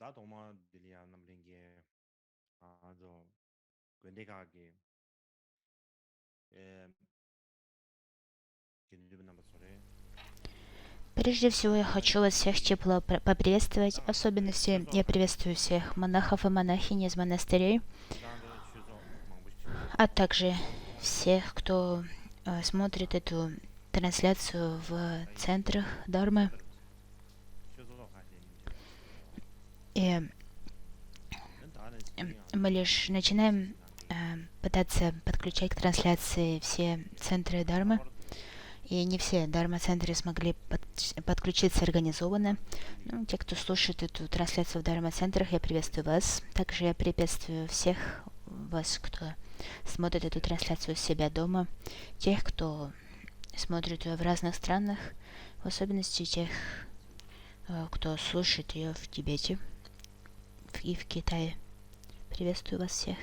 da Doma degli Namlinghi also Gwendegagi э Генриб Намасоре. Прежде всего, я хочу вас всех тепло поприветствовать. Особенности я приветствую всех монахов и монахинь из монастырей, Дан도 Chuzo Mangbushio. а также всех, кто смотрит эту трансляцию в центрах Дharмы. Chuzo Hadenja. И Дана Синья мы лишь начинаем пытаться подключать к трансляции все центры Дharмы. И не все Дharma-центры смогли подключиться организованно. Ну, те, кто слушает эту трансляцию в Дharma-центрах, я приветствую вас. Также я приветствую всех вас, кто смотрит эту трансляцию у себя дома. Тех, кто смотрит ее в разных странах. В особенности тех, кто слушает ее в Тибете и в Китае. Приветствую вас всех.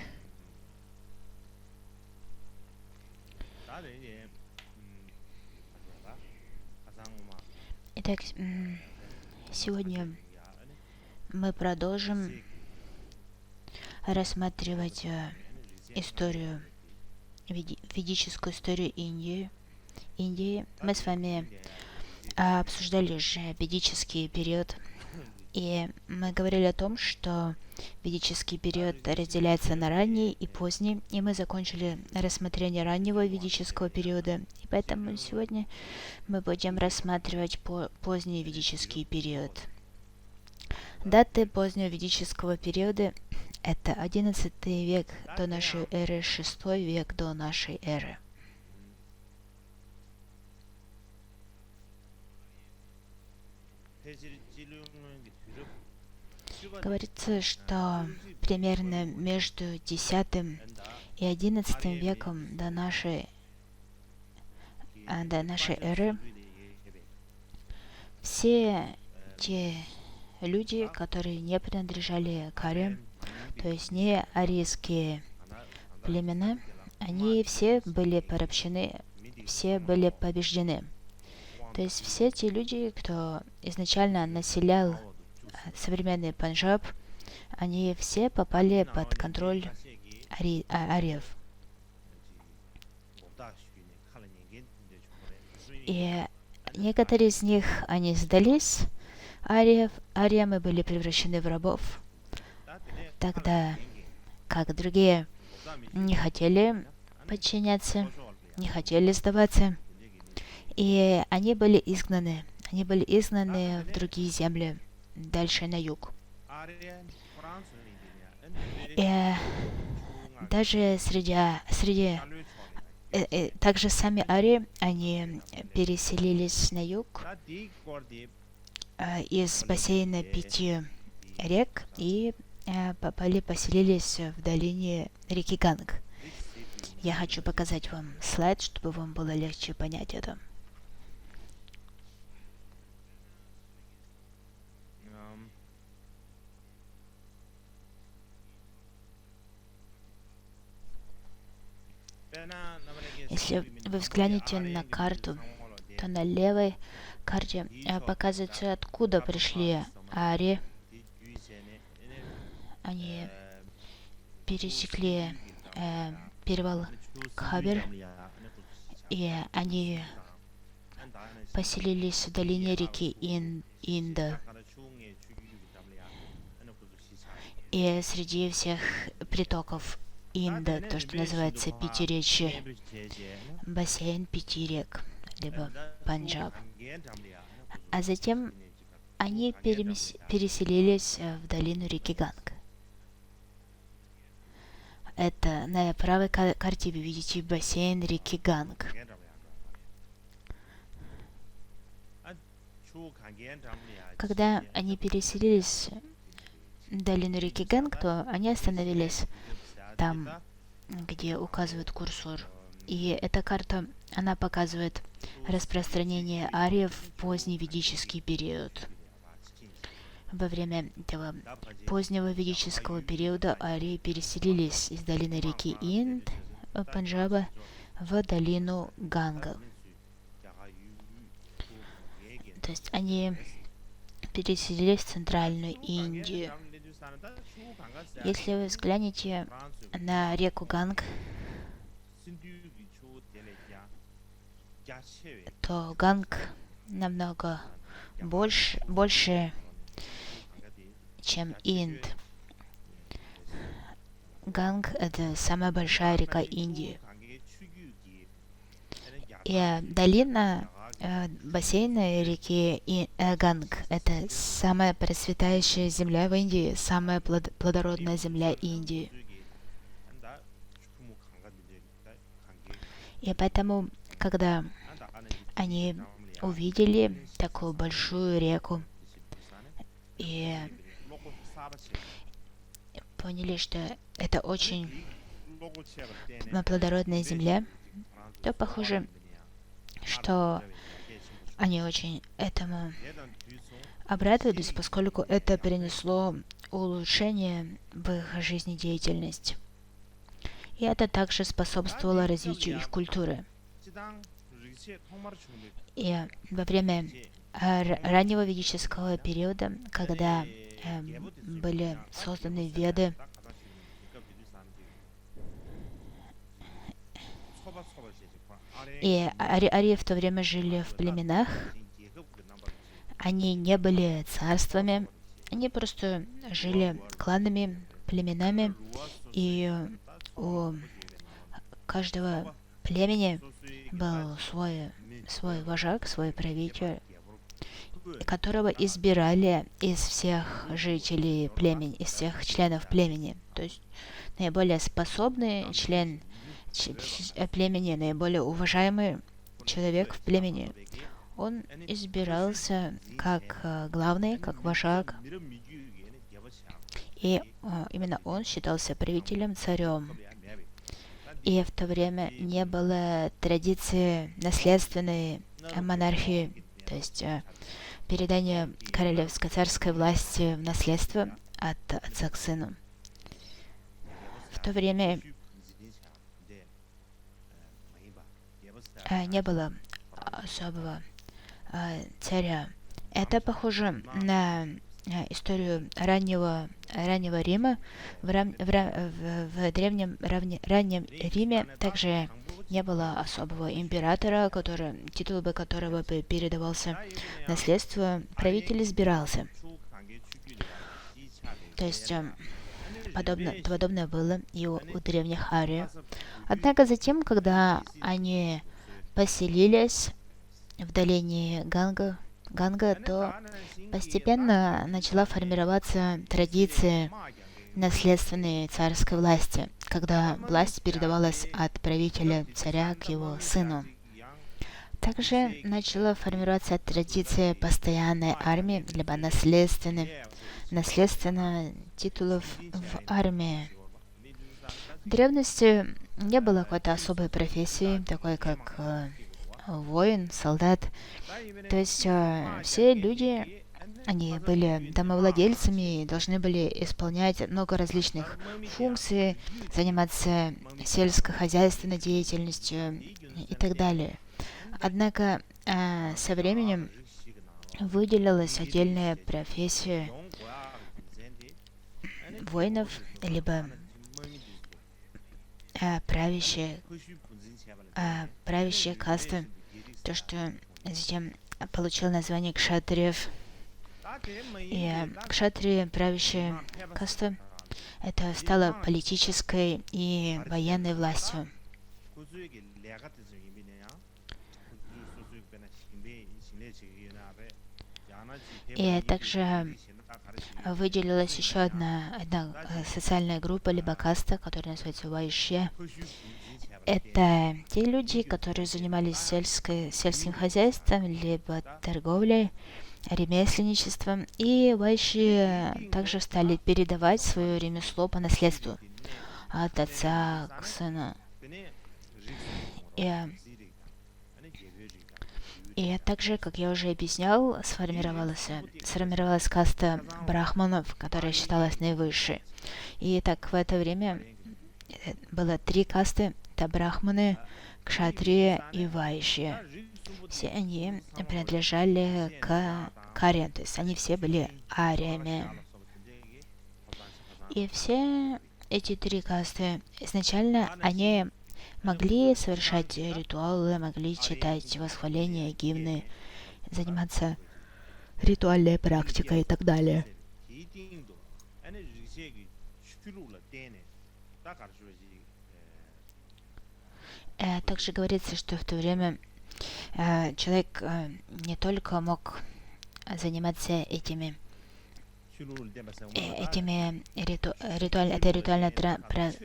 Итак, сегодня мы продолжим рассматривать историю, ведическую историю Индии. Мы с вами обсуждали уже ведический период, и мы говорили о том, что ведический период разделяется на ранний и поздний, и мы закончили рассмотрение раннего ведического периода, и поэтому сегодня мы будем рассматривать поздний ведический период. Даты позднего ведического периода — это 11 век до нашей эры, 6 век до нашей эры. Говорится, что примерно между 10 и 11 веком до нашей эры все те люди, которые не принадлежали к ариям, то есть не арийские племена, они все были порабощены, все были побеждены. То есть все те люди, кто изначально населял современный Панджаб, они все попали под контроль ариев. И некоторые из них, они сдались ариям и были превращены в рабов, тогда как другие не хотели подчиняться, не хотели сдаваться, и они были изгнаны в другие земли, дальше на юг. И даже также сами арии, они переселились на юг из бассейна 5 рек и поселились в долине реки Ганг. Я хочу показать вам слайд, чтобы вам было легче понять это. Если вы взглянете на карту, то на левой карте показывается, откуда пришли арии. Они пересекли перевал Кхабер, и они поселились в долине реки Инда. И среди всех притоков Инда, то, что называется Пятиречье, бассейн 5 рек, либо Панджаб. А затем они переселились в долину реки Ганг. Это на правой карте вы видите бассейн реки Ганг. Когда они переселились в долину реки Ганг, то они остановились там, где указывает курсор. И эта карта, она показывает распространение ариев в поздний ведический период. Во время этого позднего ведического периода арии переселились из долины реки Инд, Панджаба, в долину Ганга. То есть они переселились в центральную Индию. Если вы взглянете на реку Ганг, то Ганг намного больше, чем Инд. Ганг — это самая большая река Индии. И долина бассейна реки Ганг — это самая процветающая земля в Индии, самая плодородная земля Индии. И поэтому, когда они увидели такую большую реку и поняли, что это очень плодородная земля, то похоже, что они очень этому обрадовались, поскольку это принесло улучшение в их жизнедеятельность. И это также способствовало развитию их культуры. И во время раннего ведического периода, когда были созданы Веды, и арии в то время жили в племенах, они не были царствами, они просто жили кланами, племенами, и у каждого племени был свой вожак, свой правитель, которого избирали из всех жителей племени, из всех членов племени. То есть наиболее способный член племени, наиболее уважаемый человек в племени, он избирался как главный, как вожак, и именно он считался правителем, царем. И в то время не было традиции наследственной монархии, то есть передания королевско-царской власти в наследство от отца к сыну. В то время не было особого царя. Это похоже на историю раннего Рима. В древнем раннем Риме также не было особого императора, титул бы которого бы передавался наследству. Правитель избирался. То есть подобное было и у древних ариев. Однако затем, когда они поселились в долине Ганга, то постепенно начала формироваться традиция наследственной царской власти, когда власть передавалась от правителя царя к его сыну. Также начала формироваться традиция постоянной армии, либо наследственно титулов в армии. В древности не было какой-то особой профессии, такой как воин, солдат. То есть все люди, они были домовладельцами и должны были исполнять много различных функций, заниматься сельскохозяйственной деятельностью и так далее. Однако со временем выделилась отдельная профессия воинов, либо правящие касты, то, что затем получил название кшатриев. И кшатрии, правящая каста, это стало политической и военной властью. И также выделилась еще одна социальная группа, либо каста, которая называется вайшья. Это те люди, которые занимались сельским хозяйством, либо торговлей, ремесленничеством. И вайши также стали передавать свое ремесло по наследству от отца к сыну. И также, как я уже объяснял, сформировалась каста брахманов, которая считалась наивысшей. И так в это время было 3 касты: это брахманы, кшатрии и вайши. Все они принадлежали к арии, то есть они все были ариями. И все эти три касты, изначально они могли совершать ритуалы, могли читать восхваления, гимны, заниматься ритуальной практикой и так далее. Также говорится, что в то время человек не только мог заниматься этими этой ритуальной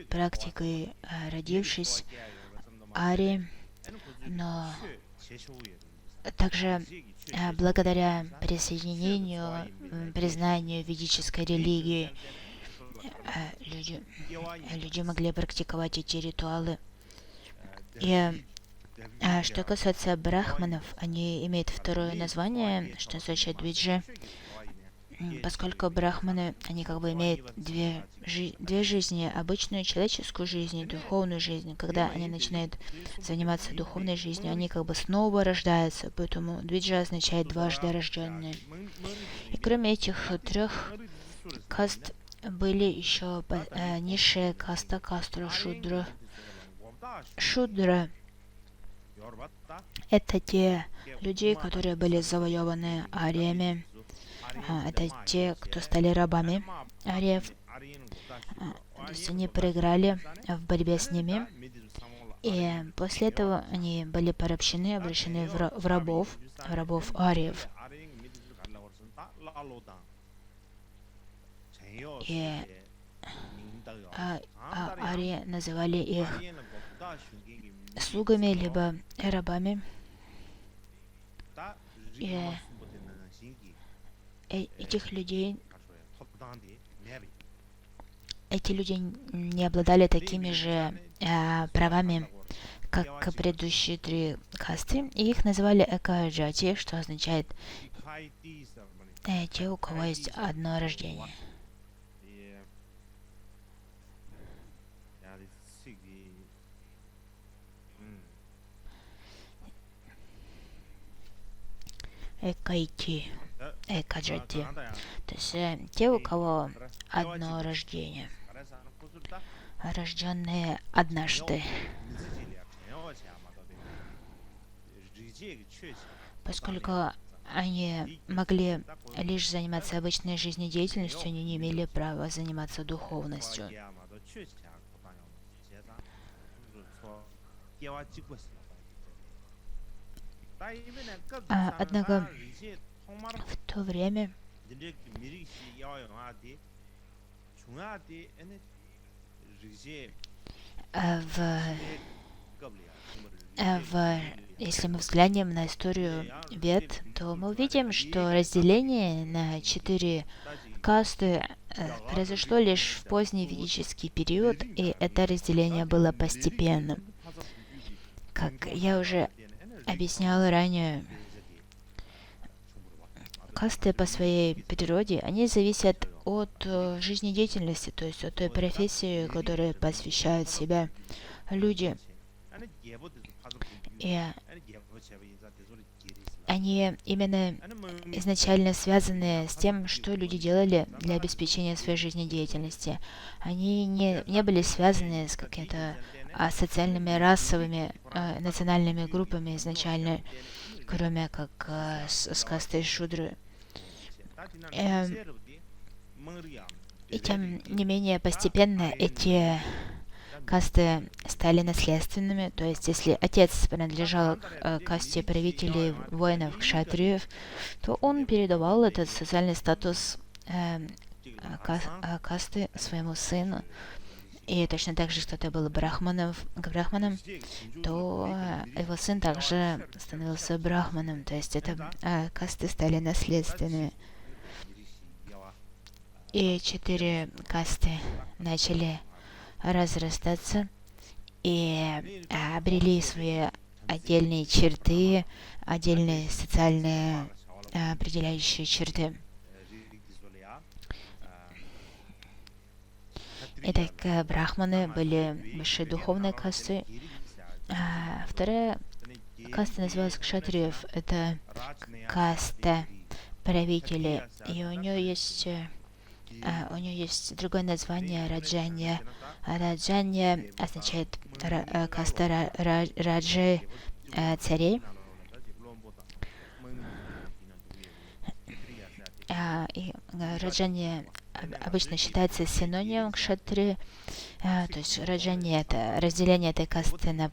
практикой, родившись Ари, но также благодаря присоединению, признанию ведической религии, люди могли практиковать эти ритуалы. И что касается брахманов, они имеют второе название, что означает виджи, поскольку брахманы, они как бы имеют две жизни, обычную человеческую жизнь и духовную жизнь. Когда они начинают заниматься духовной жизнью, они как бы снова рождаются, поэтому двиджа означает дважды рожденные. И кроме этих трех каст были еще низшая каста, каста Шудра. Шудра — это те люди, которые были завоеваны ариями. Это те, кто стали рабами ариев. То есть они проиграли в борьбе с ними. И после этого они были порабощены, обращены в рабов ариев. И арии называли их слугами либо рабами. И этих людей, эти люди не обладали такими же правами, как предыдущие три касты, и их называли экаджати, что означает те, у кого есть одно рождение. Экайти, экаджати, то есть те, у кого одно рождение, рожденные однажды. Поскольку они могли лишь заниматься обычной жизнедеятельностью, они не имели права заниматься духовностью. Однако в то время если мы взглянем на историю Вед, то мы увидим, что разделение на 4 касты произошло лишь в поздний ведический период, и это разделение было постепенным. Как я уже объясняла ранее, касты по своей природе, они зависят от жизнедеятельности, то есть от той профессии, которой посвящают себя люди. И они именно изначально связаны с тем, что люди делали для обеспечения своей жизнедеятельности. Они не были связаны с какими-то социальными, расовыми, национальными группами изначально, кроме как с кастой Шудры. И тем не менее, постепенно эти касты стали наследственными, то есть если отец принадлежал к касте правителей, воинов, кшатриев, то он передавал этот социальный статус касты своему сыну. И точно так же, что это был брахманом, то его сын также становился брахманом, то есть это касты стали наследственными. И 4 касты начали разрастаться и обрели свои отдельные черты, отдельные социальные определяющие черты. Итак, брахманы были высшей духовной кастой. Вторая каста называлась кшатриев. Это каста правителей. И у нее есть у нее есть другое название раджанья. Раджанья означает каста раджи, царей. И раджанья обычно считается синонимом кшатри. То есть раджанья — это разделение этой касты на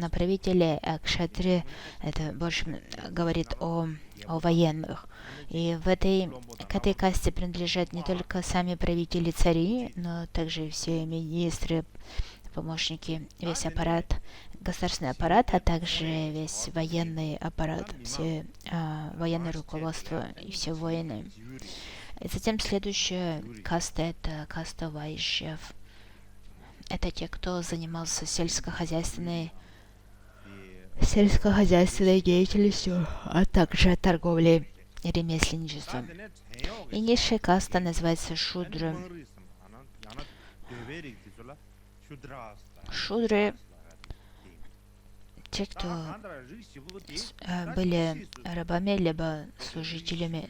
правителей, а кшатри — это больше говорит о военных. И к этой касте принадлежат не только сами правители цари, но также все министры, помощники, весь аппарат, государственный аппарат, а также весь военный аппарат, все военное руководство и все воины. И затем следующая каста — это каста вайшьев. Это те, кто занимался сельскохозяйственной деятельностью, а также торговлей и ремесленничеством. И низшая каста называется шудры. Шудры — те, кто были рабами, либо служителями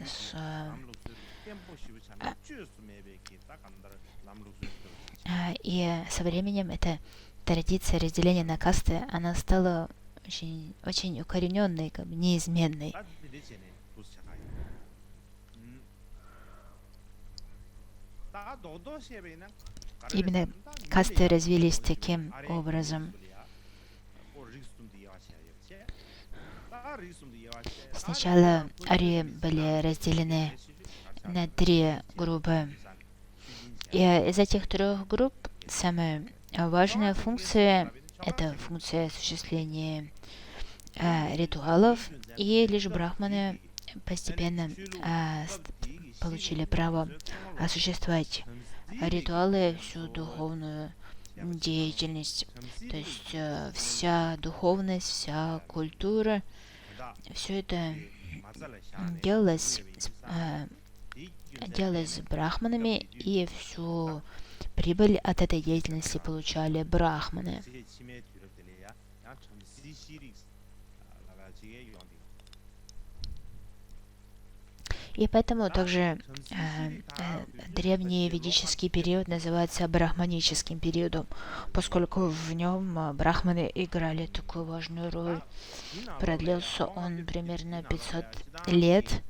и со временем эта традиция разделения на касты, она стала очень, очень укорененной, как бы неизменной. Именно касты развились таким образом. Сначала арии были разделены на 3 группы. И из этих 3 групп самая важная функция — это функция осуществления ритуалов, и лишь брахманы постепенно получили право осуществлять ритуалы, всю духовную деятельность. То есть вся духовность, вся культура, все это делалось брахманами, и всю прибыль от этой деятельности получали брахманы. И поэтому также древний ведический период называется брахманическим периодом, поскольку в нем брахманы играли такую важную роль. Продлился он примерно 500 лет.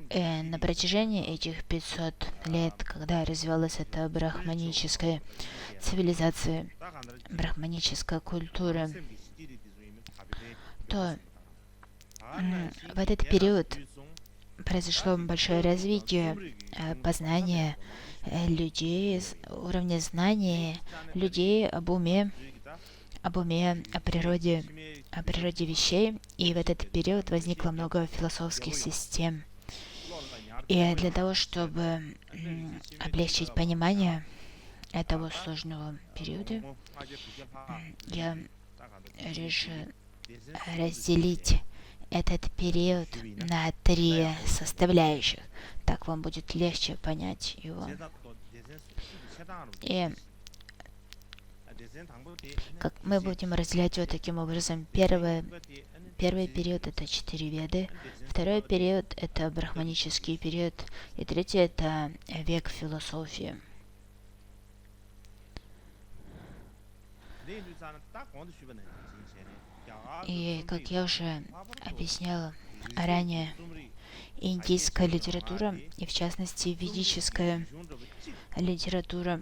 И на протяжении этих 500 лет, когда развивалась эта брахманическая цивилизация, брахманическая культура, то в этот период произошло большое развитие познания людей, уровня знаний людей об уме, о природе вещей. И в этот период возникло много философских систем. И для того, чтобы облегчить понимание этого сложного периода, я решил разделить этот период на 3 составляющих. Так вам будет легче понять его. И как мы будем разделять его таким образом. Первый период — это 4 веды, второй период — это брахманический период, и третий — это век философии. И, как я уже объясняла ранее, индийская литература, и в частности ведическая литература,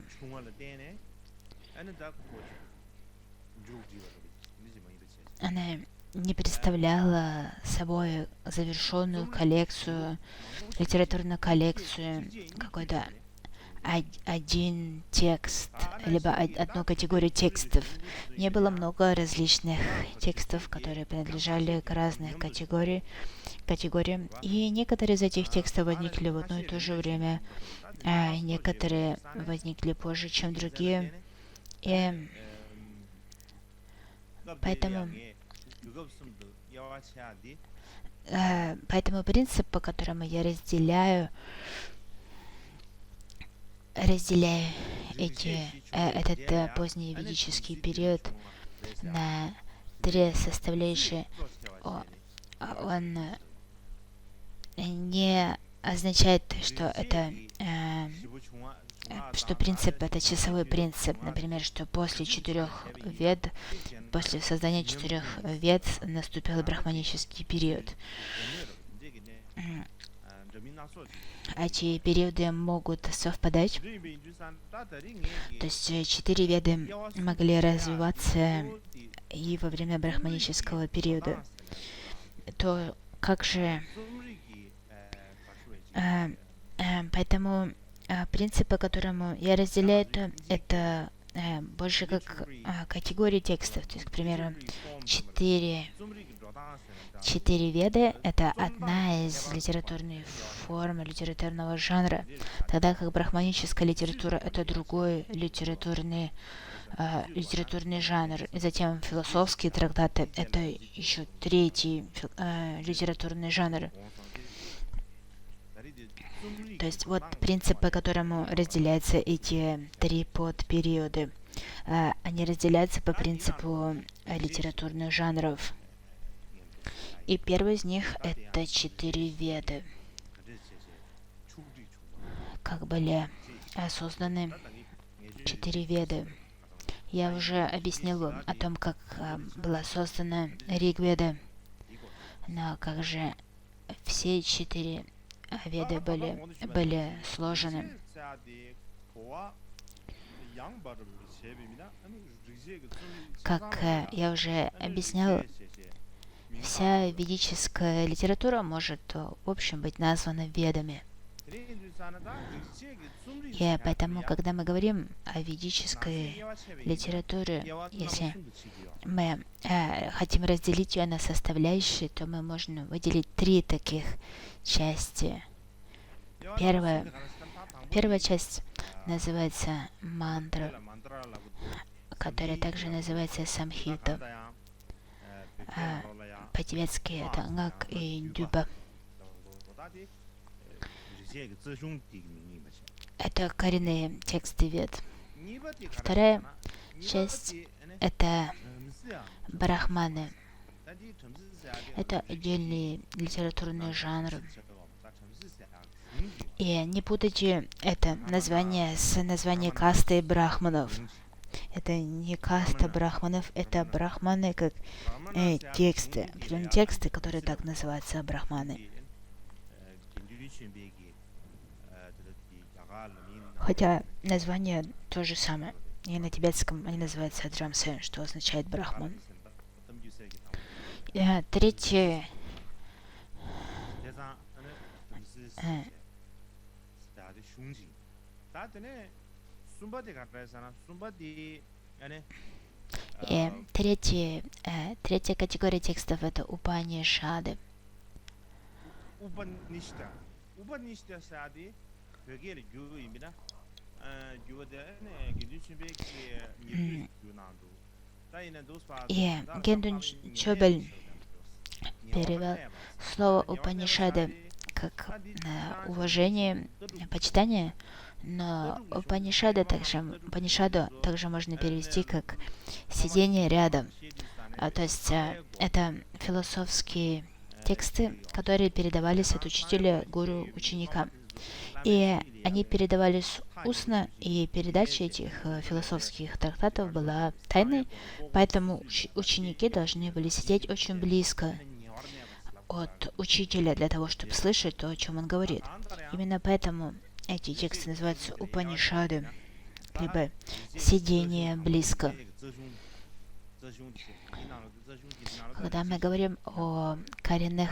она не представляла собой завершенную коллекцию, литературную коллекцию, какой-то один текст, либо одну категорию текстов. Не было много различных текстов, которые принадлежали к разным категориям, и некоторые из этих текстов возникли в одно и то же время, а некоторые возникли позже, чем другие. И поэтому принцип, по которому я разделяю этот поздний ведический период на 3 составляющие, он не означает, что это что принцип это часовой принцип. Например, что после 4 вед, после создания 4 вед наступил брахманический период. Эти периоды могут совпадать. То есть 4 веды могли развиваться и во время брахманического периода. То как же... Поэтому принцип, по которому я разделяю это больше как категории текстов. То есть, к примеру, 4 веды — это одна из литературных форм литературного жанра, тогда как брахманическая литература — это другой литературный жанр. И затем философские трактаты — это еще третий литературный жанр. То есть вот принцип, по которому разделяются эти 3 подпериоды. Они разделяются по принципу литературных жанров. И первый из них — это 4 веды. Как были созданы 4 веды. Я уже объяснил вам о том, как была создана Ригведа. Но как же все 4 веды были сложены. Как я уже объяснял, вся ведическая литература может, в общем, быть названа ведами. И поэтому, когда мы говорим о ведической литературе, если мы хотим разделить ее на составляющие, то мы можем выделить 3 таких части. Первая часть называется мантра, которая также называется самхита. По-тибетски это Ngak и Дюба. Это коренные тексты вед. Вторая часть — это брахманы. Это отдельный литературный жанр. И не путайте это название с названием касты брахманов. Это не каста брахманов, это брахманы как тексты. Прям тексты, которые так называются, брахманы. Хотя название то же самое. И на тибетском они называются Драмсен, что означает брахман. Третье... И третья категория текстов — это Упанишады. И Гендун Чобель перевел слово Упанишады как уважение, почитание, но Упанишаду также можно перевести как сидение рядом. То есть это философские тексты, которые передавались от учителя гуру ученикам. И они передавались устно, и передача этих философских трактатов была тайной, поэтому ученики должны были сидеть очень близко от учителя для того, чтобы слышать то, о чем он говорит. Именно поэтому эти тексты называются Упанишады, либо сидение близко. Когда мы говорим о коренных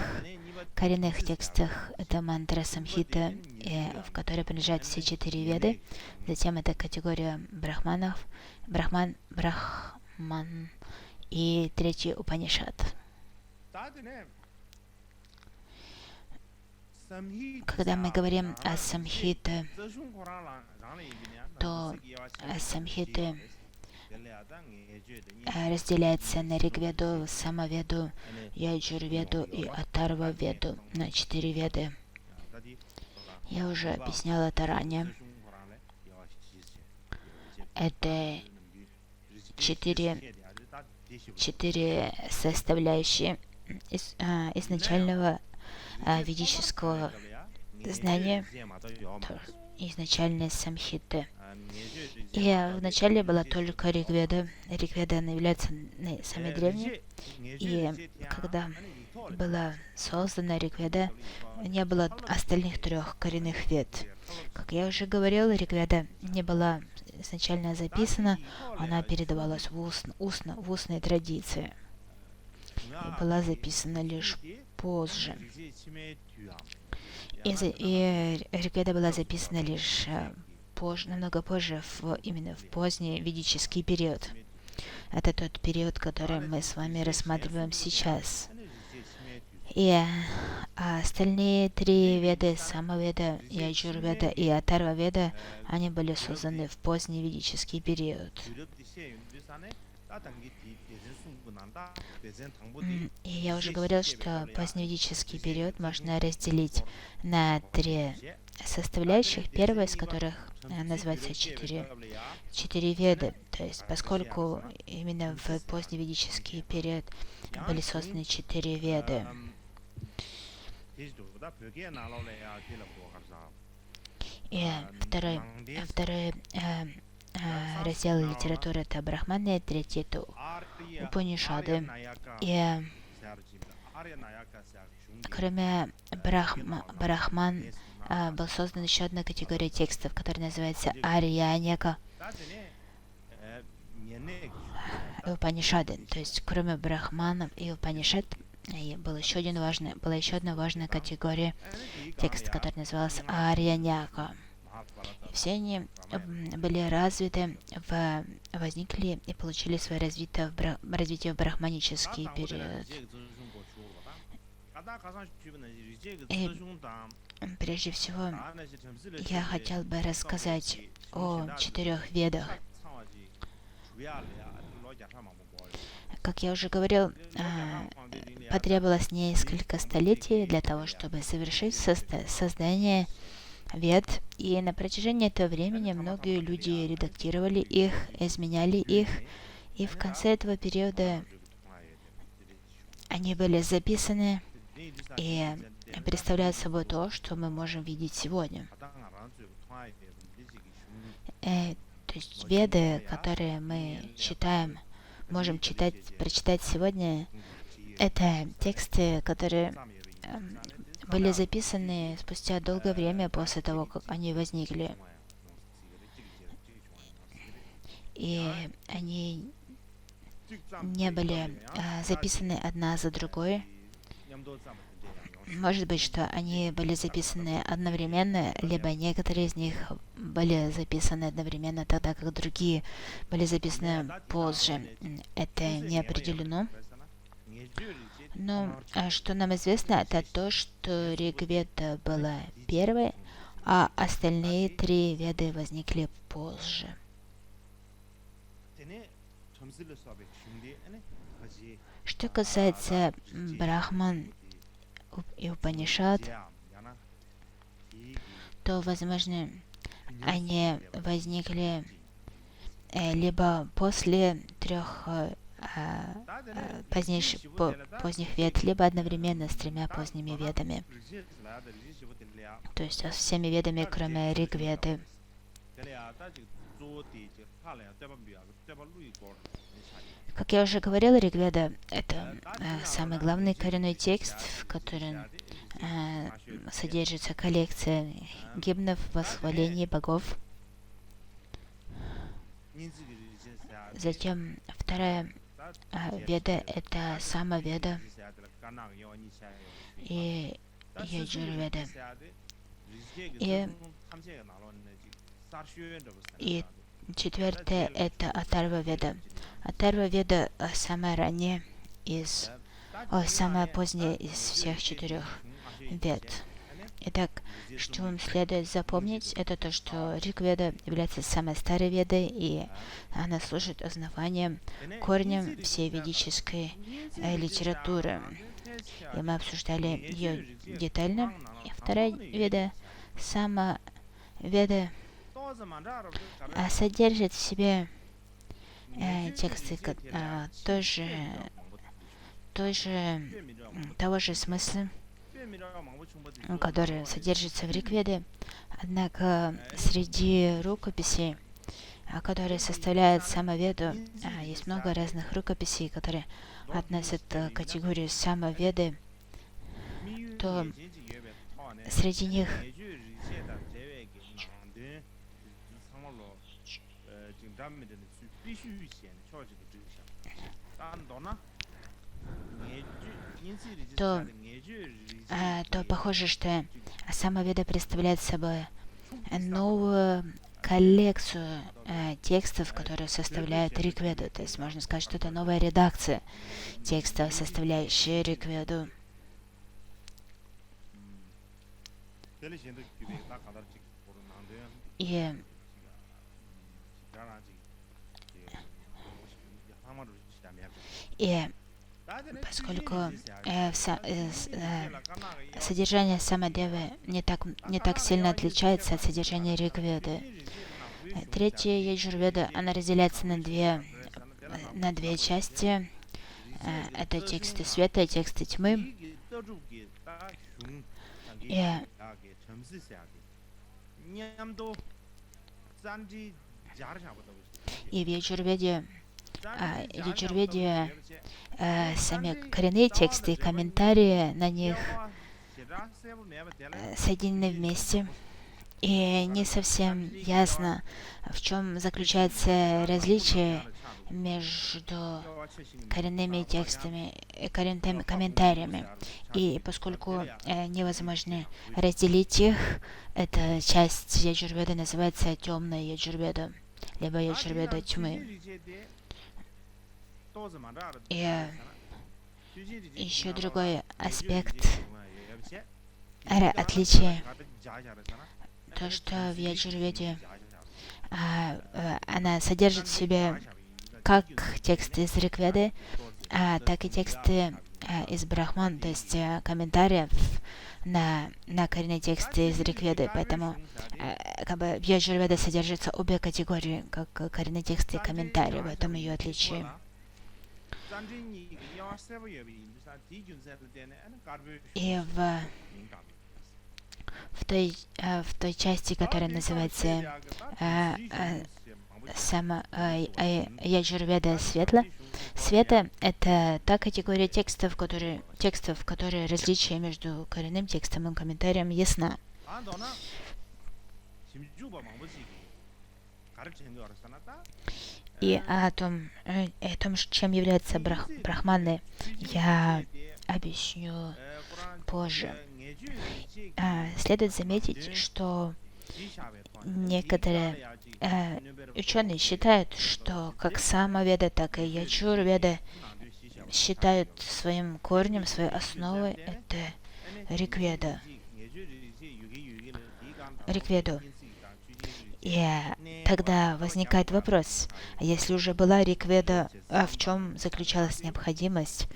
текстах, это мантра самхита, в которой принадлежат все 4 веды. Затем это категория брахманов, брахман и третий Упанишад. Когда мы говорим о самхите, то самхиты разделяется на Ригведу, Самаведу, Яджурведу и Атарваведу на 4 веды. Я уже объясняла это ранее. Это 4 составляющие изначального ведического знания, изначальной самхиты. И вначале была только Ригведа. Ригведа она является самой древней. И когда была создана Ригведа, не было остальных трех коренных вед. Как я уже говорила, Ригведа не была изначально записана, она передавалась в устной традиции и была записана лишь позже. И Ригведа была записана лишь намного позже, именно в поздний ведический период. Это тот период, который мы с вами рассматриваем сейчас. И остальные три веды, Самаведа, Яджурведа и Атарваведа, они были созданы в поздний ведический период. И я уже говорил, что поздневедический период можно разделить на три составляющих, первая из которых называется четыре веды. То есть, поскольку именно в поздневедический период были созданы четыре веды. И второй раздел литературы — это Брахманы, третий — это Упанишады. И кроме Брахман был создан еще одна категория текстов, которая называется Арьяняка и Упанишады. То есть кроме Брахманов и Упанишад была еще одна важная категория текстов, которая называлась Арьяняка. И все они были развиты, возникли и получили свое развитие в брахманический период. И прежде всего я хотел бы рассказать о четырех ведах. Как я уже говорил, потребовалось несколько столетий для того, чтобы совершить создание вед, и на протяжении этого времени многие люди редактировали их, изменяли их, и в конце этого периода они были записаны и представляют собой то, что мы можем видеть сегодня. То есть веды, которые мы читаем, можем прочитать сегодня, это тексты, которые были записаны спустя долгое время после того, как они возникли. И они не были записаны одна за другой. Может быть, что они были записаны одновременно, либо некоторые из них были записаны одновременно, тогда как другие были записаны позже. Это не определено. Но что нам известно, это то, что Ригведа была первой, а остальные три веды возникли позже. Что касается Брахман и Упанишад, то, возможно, они возникли либо после трех поздних вед, либо одновременно с тремя поздними ведами. То есть со всеми ведами, кроме Ригведы. Как я уже говорила, Ригведа — это самый главный коренной текст, в котором содержится коллекция гимнов восхвалений богов. Затем вторая веда — это Самаведа и Яджурведа. И четвертая — это Атарваведа. Атарваведа самая ранняя самая поздняя из всех четырех вед. Итак, что вам следует запомнить, это то, что Ригведа является самой старой ведой, и она служит основанием, корнем всей ведической литературы. И мы обсуждали ее детально. И вторая веда, Самаведа, содержит в себе тексты того же смысла, который содержится в Ригведе. Однако среди рукописей который составляет самоведу. Есть много разных рукописей, которые относят к категории самоведы, то среди них то похоже, что самоведа представляет собой новую коллекцию текстов, которые составляют Ригведу. То есть можно сказать, что это новая редакция текстов, составляющая Ригведу. И поскольку содержание Самадевы не так сильно отличается от содержания Ригведы. Третья Яджурведа, она разделяется на две части. Это тексты света и тексты тьмы. И в Яджурведе сами коренные тексты и комментарии на них соединены вместе. И не совсем ясно, в чем заключается различие между коренными текстами и коренными комментариями. И поскольку невозможно разделить их, эта часть Яджурведы называется темная Яджурведа, либо Яджурведа тьмы. И еще другой аспект отличия, то, что в Яджурведе она содержит в себе как тексты из Ригведы, так и тексты из Брахман, то есть комментариев на коренные тексты из Ригведы. Поэтому в Яджурведе содержатся обе категории, как коренные тексты и комментарии. В этом ее отличие. И в той части, которая называется Яджурведа света, это та категория текстов, в которой различие между коренным текстом и комментарием ясна. И о том, чем являются брахманы, я объясню позже. Следует заметить, что некоторые ученые считают, что как Самаведа, так и Яджурведа считают своим корнем, своей основой это Ригведу. И тогда возникает вопрос, если уже была Ригведа, в чем заключалась необходимость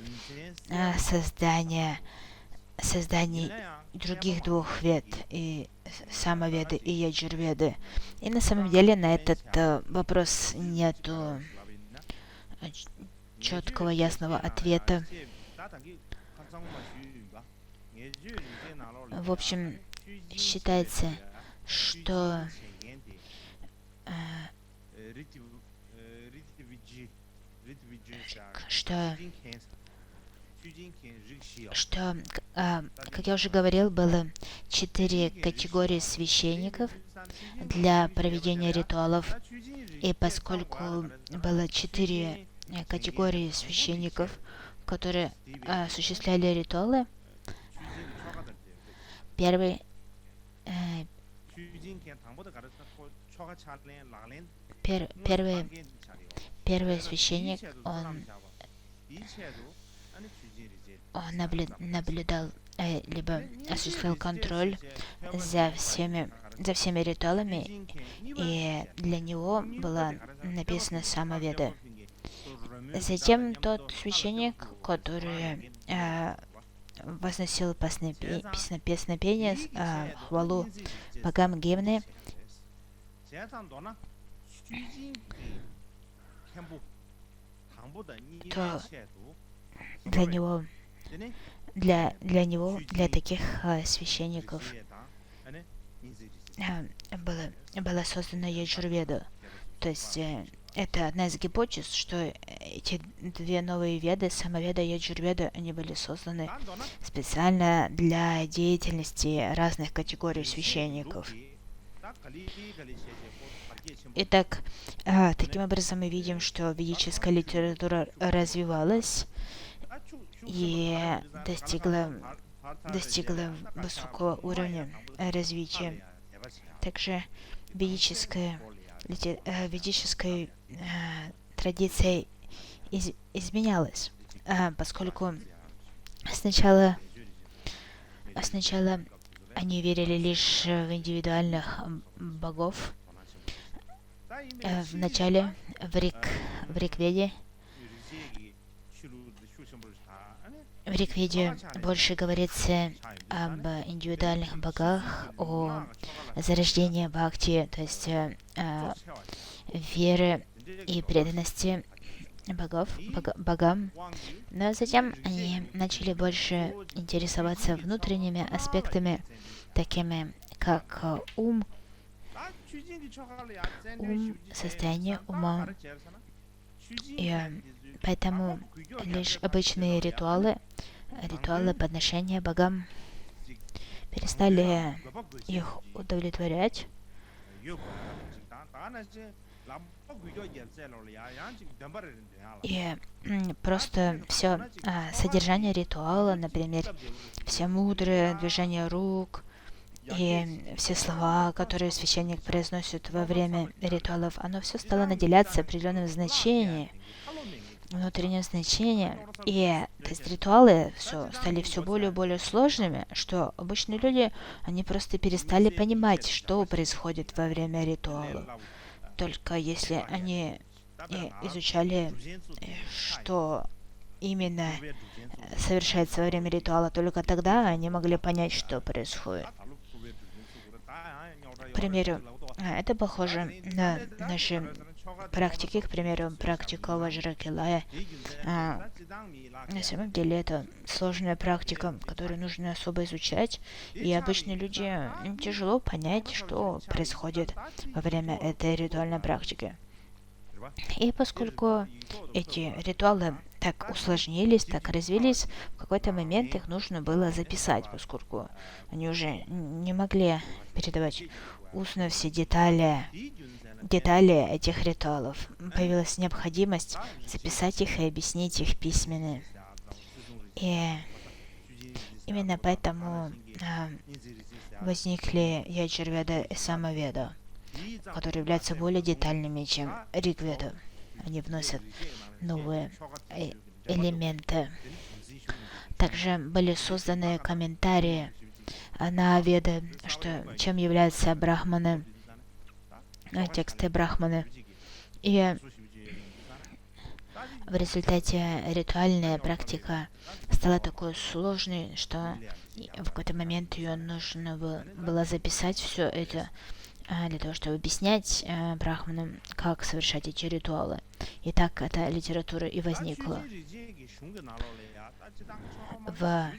создания других двух вед, и Самаведы и Яджурведы. И на самом деле на этот вопрос нету четкого ясного ответа. В общем, считается, что как я уже говорил, было 4 категории священников для проведения ритуалов. И поскольку было 4 категории священников, которые осуществляли ритуалы, первый священник, он наблюдал либо осуществлял контроль за всеми ритуалами, и для него была написана Самаведа. Затем тот священник, который возносил песнопение, хвалу богам Гимны, то для таких священников была создана Яджурведа. То есть это одна из гипотез, что эти две новые веды, Самаведа и Яджурведа, они были созданы специально для деятельности разных категорий священников. Итак, таким образом мы видим, что ведическая литература развивалась и достигла высокого уровня развития. Также ведическая традиция изменялась, поскольку сначала они верили лишь в индивидуальных богов. В начале в Ригведе больше говорится об индивидуальных богах, о зарождении бхакти, то есть веры и преданности богам. Но затем они начали больше интересоваться внутренними аспектами, такими как ум, состояние ума. И поэтому лишь обычные ритуалы подношения богам перестали их удовлетворять. И просто все содержание ритуала, например, все мудрые движения рук и все слова, которые священник произносит во время ритуалов, оно все стало наделяться определенным значением, внутреннее значение. И то есть ритуалы стали все более и более сложными, что обычные люди, они просто перестали понимать, что происходит во время ритуала. Только если они изучали, что именно совершается во время ритуала, только тогда они могли понять, что происходит. К примеру, это похоже на наши практики, к примеру, практика Ваджракилая. На самом деле это сложная практика, которую нужно особо изучать, и обычные люди, им тяжело понять, что происходит во время этой ритуальной практики. И поскольку эти ритуалы так усложнились, так развились, в какой-то момент их нужно было записать, поскольку они уже не могли передавать устно все детали этих ритуалов. Появилась необходимость записать их и объяснить их письменно. И именно поэтому возникли Яджурведа и Самаведа, которые являются более детальными, чем Ригведа. Они вносят новые элементы. Также были созданы комментарии на Веды, чем являются брахманы, тексты брахманы. И в результате ритуальная практика стала такой сложной, что в какой-то момент ее нужно было записать все это для того, чтобы объяснять брахманам, как совершать эти ритуалы. И так эта литература и возникла. В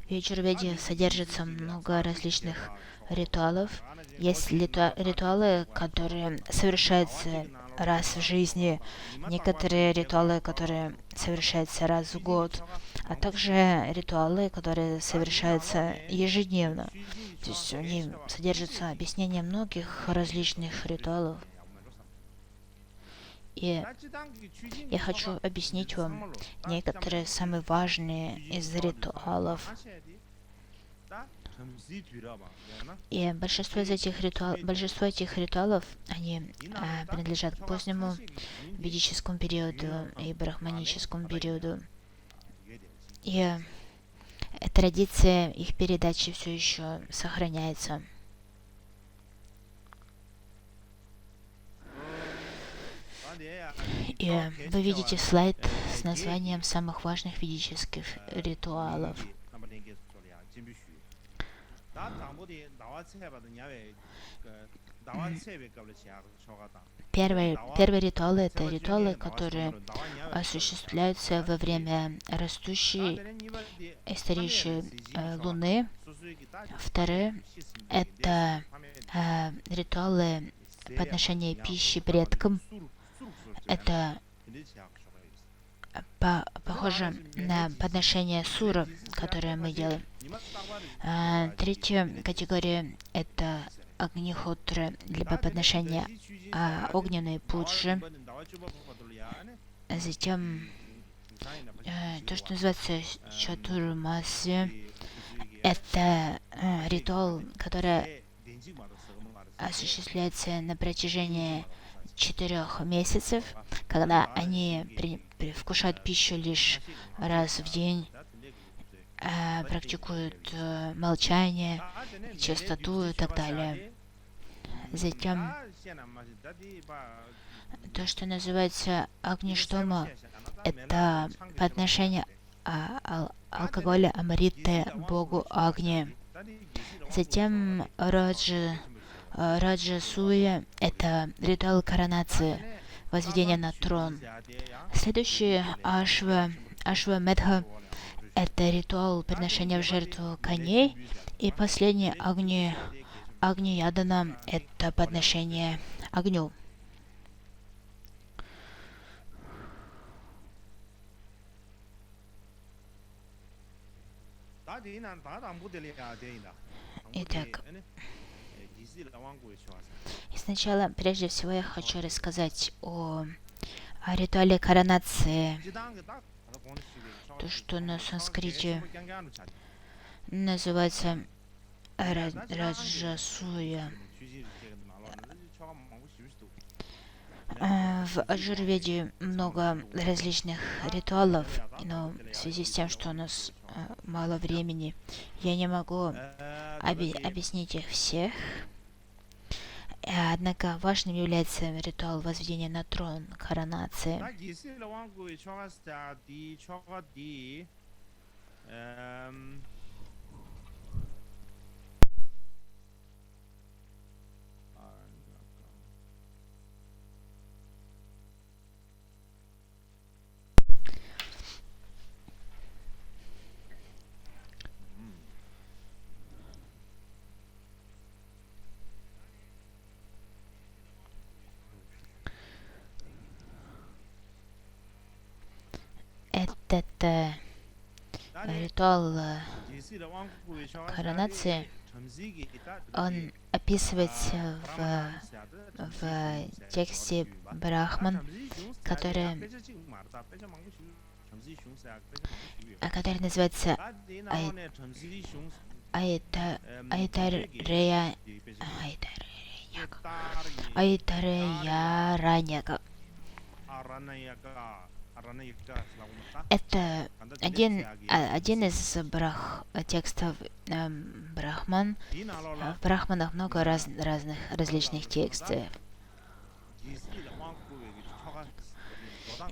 Яджурведе содержится много различных ритуалов. Есть ритуалы, которые совершаются раз в жизни, некоторые ритуалы, которые совершаются раз в год, а также ритуалы, которые совершаются ежедневно. То есть в них содержится объяснение многих различных ритуалов. И я хочу объяснить вам некоторые самые важные из ритуалов. И большинство этих ритуалов, они принадлежат к позднему ведическому периоду и брахманическому периоду. И традиция их передачи все еще сохраняется. И вы видите слайд с названием самых важных ведических ритуалов. Первые ритуалы — это ритуалы, которые осуществляются во время растущей и стареющей Луны. Вторые — это ритуалы подношение пищи предкам. Это похоже на подношение сура, которое мы делаем. Третья категория — это огнихотра, либо подношение огненной пуджи. Затем то, что называется чатурмаси, это ритуал, который осуществляется на протяжении 4 месяцев, когда они вкушают пищу лишь раз в день, практикуют молчание, чистоту и так далее. Затем то, что называется агништома, это подношение алкоголя амриты богу Агни. Затем Раджасуя — это ритуал коронации, возведения на трон. Следующий Ашвамедха — это ритуал приношения в жертву коней. И последний Агни-ядана — это подношение огню. Итак, и сначала, прежде всего, я хочу рассказать о ритуале коронации. То, что на санскрите называется Раджасуя. В Аджурведе много различных ритуалов, но в связи с тем, что у нас мало времени, я не могу объяснить их всех. Однако важным является ритуал возведения на трон, коронации. Этот ритуал коронации, он описывается в тексте Брахман, который называется Айтареяраньяка. Это один из текстов Брахман. В Брахманах много различных текстов.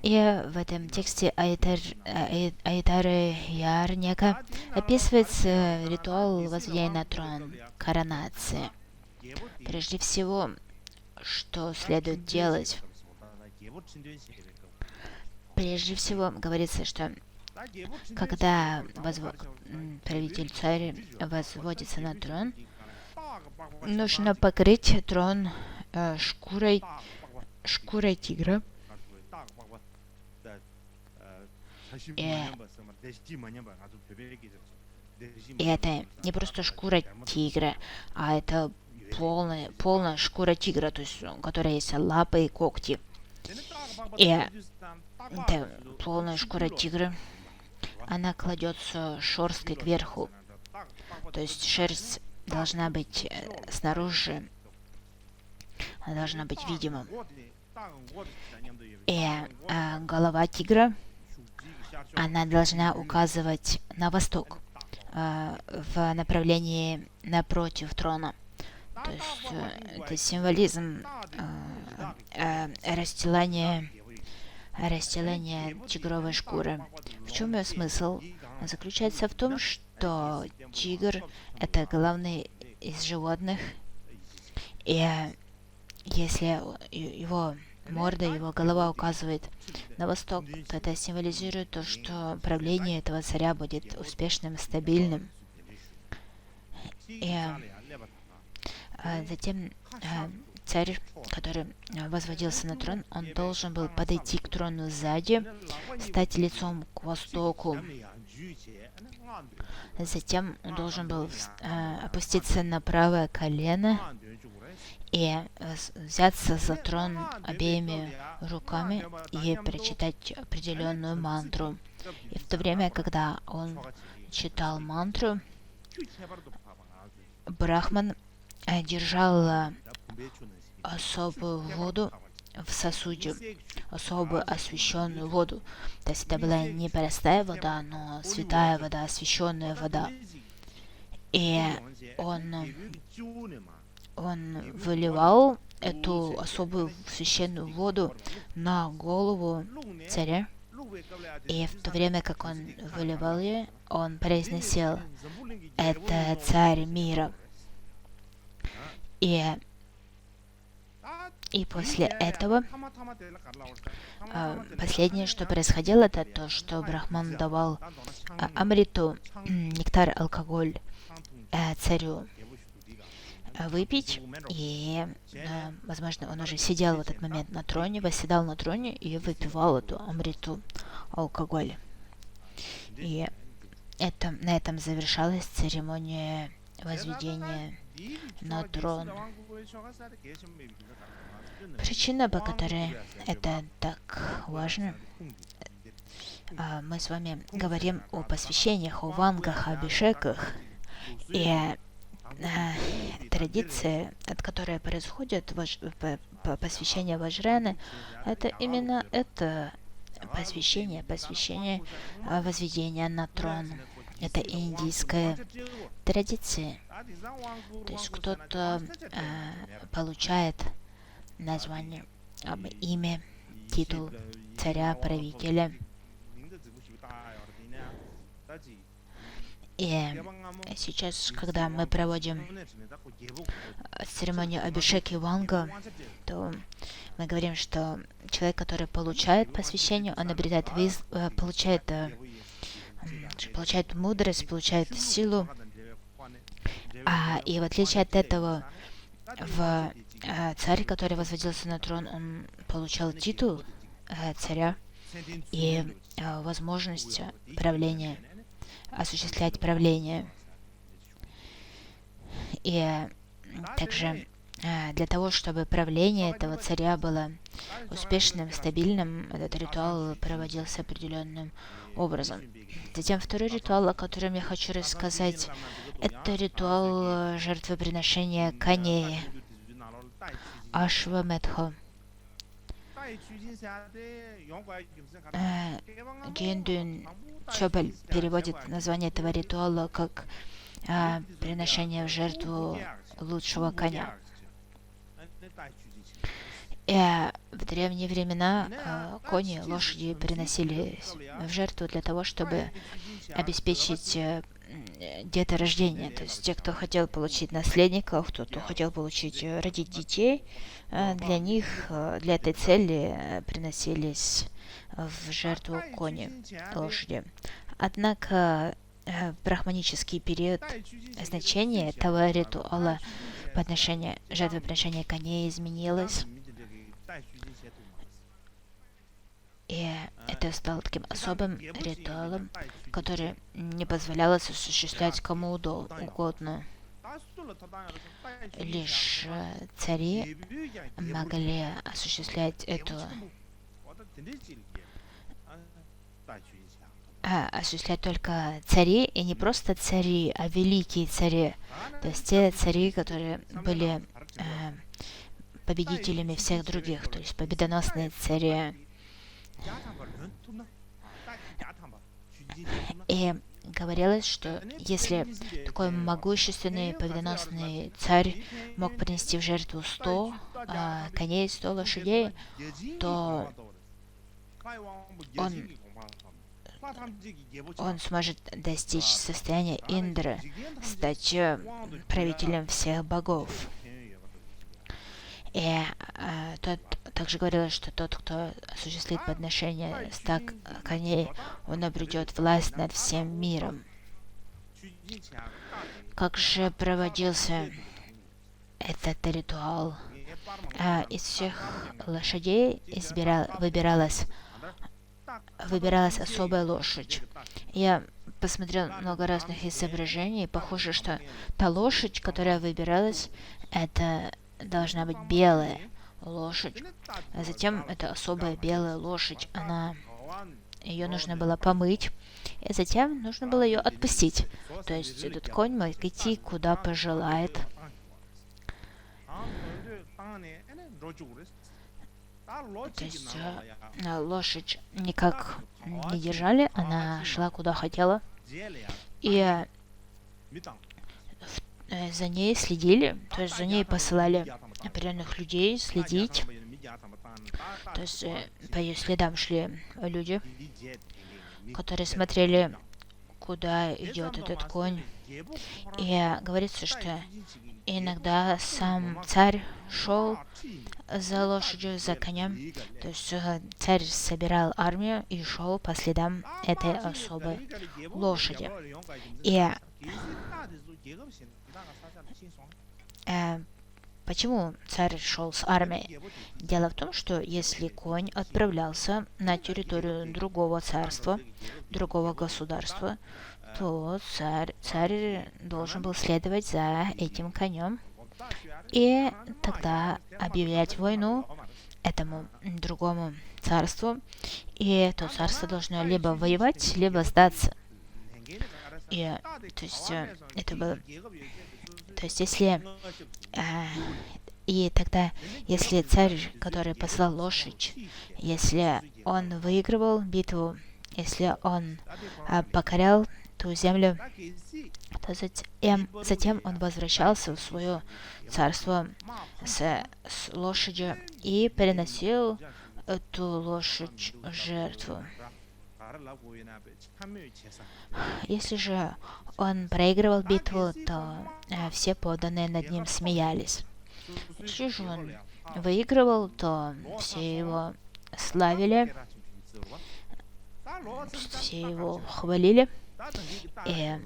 И в этом тексте Айтареяраньяка описывается ритуал возведения на трон, коронации. Прежде всего, что следует делать? Прежде всего, говорится, что когда правитель царь возводится на трон, нужно покрыть трон шкурой тигра. И это не просто шкура тигра, а это полная шкура тигра, то есть у которой есть лапы и когти. И это полная шкура тигра, она кладется шерсткой кверху. То есть шерсть должна быть снаружи, она должна быть видима. И голова тигра, она должна указывать на восток, в направлении напротив трона. То есть это символизм расстилания тигровой шкуры. В чем ее смысл? Заключается в том, что тигр — это главный из животных, и если его морда, его голова указывает на восток, то это символизирует то, что правление этого царя будет успешным, стабильным. И затем царь, который возводился на трон, он должен был подойти к трону сзади, стать лицом к востоку. Затем он должен был опуститься на правое колено и взяться за трон обеими руками и прочитать определенную мантру. И в то время, когда он читал мантру, Брахман держал особую воду в сосуде, особо освященную воду. То есть это была не простая вода, но святая вода, освященная вода. И он выливал эту особую священную воду на голову царя. И в то время, как он выливал ее, он произносил: «Это царь мира». И после этого последнее, что происходило, это то, что Брахман давал амриту, нектар, алкоголь царю выпить, и, возможно, он уже сидел в этот момент на троне, восседал на троне и выпивал эту амриту, алкоголь. И на этом завершалась церемония возведения на трон. Причина, по которой это так важно, мы с вами говорим о посвящениях, о вангах, абишеках, и традиция, от которой происходит посвящение Ваджраяны, это именно это посвящение возведения на трон. Это индийская традиция. То есть кто-то получает название, имя, титул царя, правителя. И сейчас, когда мы проводим церемонию Абишеки Ванга, то мы говорим, что человек, который получает посвящение, он обретает получает мудрость, получает силу. И в отличие от этого, царь, который возводился на трон, он получал титул царя и возможность правления, осуществлять правление. И также для того, чтобы правление этого царя было успешным, стабильным, этот ритуал проводился определенным образом. Затем второй ритуал, о котором я хочу рассказать, это ритуал жертвоприношения коней, Ашваметха. Гендун Чобаль переводит название этого ритуала как приношение в жертву лучшего коня. В древние времена кони, лошади приносили в жертву для того, чтобы обеспечить деторождение. То есть те, кто хотел получить наследников, кто хотел родить детей, для них, для этой цели приносились в жертву кони, лошади. Однако в брахманический период значение этого ритуала жертвоприношения коней изменилось. И это стало таким особым ритуалом, который не позволял осуществлять кому угодно. Лишь цари могли осуществлять осуществлять только цари, и не просто цари, а великие цари. То есть те цари, которые были победителями всех других, то есть победоносные цари. И говорилось, что если такой могущественный победоносный царь мог принести в жертву 100 коней, 100 лошадей, то он сможет достичь состояния Индры, стать правителем всех богов. И также говорилось, что тот, кто осуществит подношение 100 коней, он обретет власть над всем миром. Как же проводился этот ритуал? из всех лошадей выбиралась особая лошадь. Я посмотрел много разных изображений, и похоже, что та лошадь, которая выбиралась, это должна быть белая лошадь. А затем эта особая белая лошадь, ее нужно было помыть, и затем нужно было ее отпустить. То есть этот конь мог идти куда пожелает. То есть лошадь никак не держали, она шла куда хотела. И за ней следили, то есть за ней посылали определенных людей следить. То есть по ее следам шли люди, которые смотрели, куда идет этот конь. И говорится, что иногда сам царь шел за лошадью, за конем. То есть царь собирал армию и шел по следам этой особой лошади. И почему царь шел с армией? Дело в том, что если конь отправлялся на территорию другого царства, другого государства, то царь должен был следовать за этим конем и тогда объявлять войну этому другому царству, и то царство должно либо воевать, либо сдаться. И то есть это было, то есть если и тогда, если царь, который послал лошадь, если он выигрывал битву, если он покорял ту землю, то затем он возвращался в свое царство с лошадью и переносил эту лошадь в жертву. Если же он проигрывал битву, то все подданные над ним смеялись. Если же он выигрывал, то все его славили, все его хвалили. И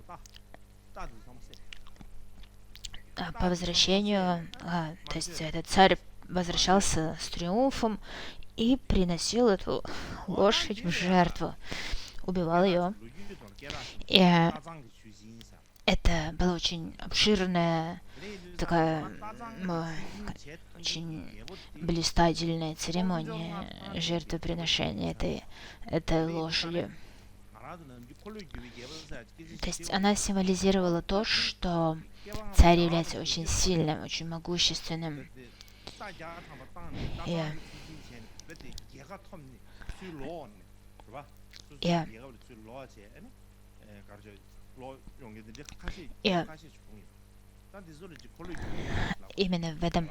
по возвращению, то есть этот царь возвращался с триумфом и приносил эту лошадь в жертву, убивал ее. И это была очень обширная, такая очень блистательная церемония жертвоприношения этой лошади. То есть она символизировала то, что царь является очень сильным, очень могущественным. И именно в этом,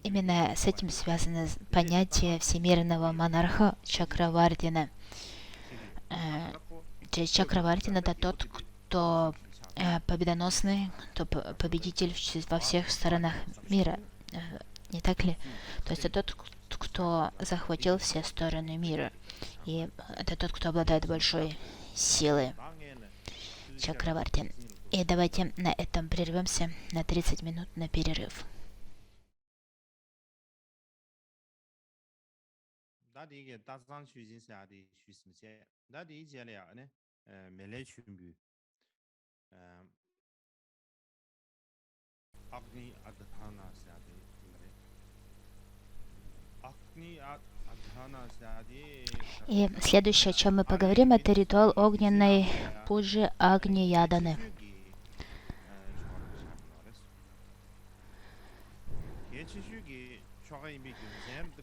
именно с этим связано понятие всемирного монарха Чакравардина. Чакравардин — это тот, кто победоносный, кто победитель во всех сторонах мира. Не так ли? То есть это тот, кто захватил все стороны мира. И это тот, кто обладает большой силой. Чакравардин. И давайте на этом прервемся на 30 минут на перерыв. И следующее, о чем мы поговорим, это ритуал огненной пуджи Агни-яданы.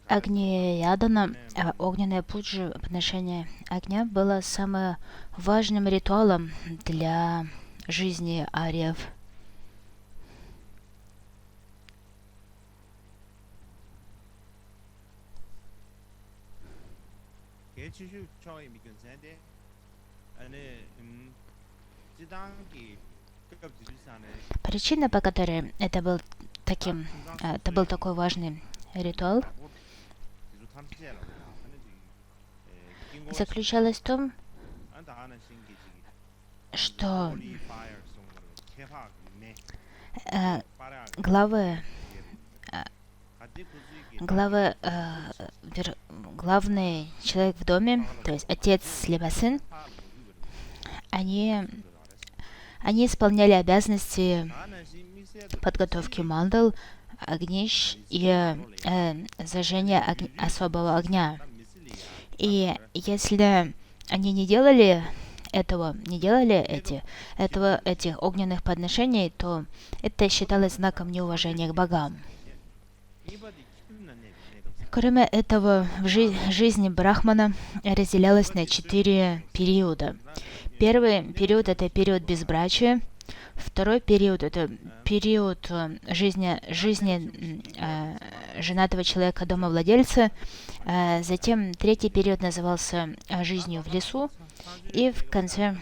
Агни-ядана, огненная пуджа, подношение огня, было самым важным ритуалом для жизни ариев. Причина, по которой это был такой важный ритуал, заключалась в том, что главы глава, главный человек в доме, то есть отец либо сын, они, они исполняли обязанности подготовки мандал, огнищ и зажжения особого огня. И если они не делали этих огненных подношений, то это считалось знаком неуважения к богам. Кроме этого, жизнь Брахмана разделялась на 4 периода. Первый период — это период безбрачия. Второй период — это период жизни женатого человека, домовладельца. Затем третий период назывался жизнью в лесу. И в конце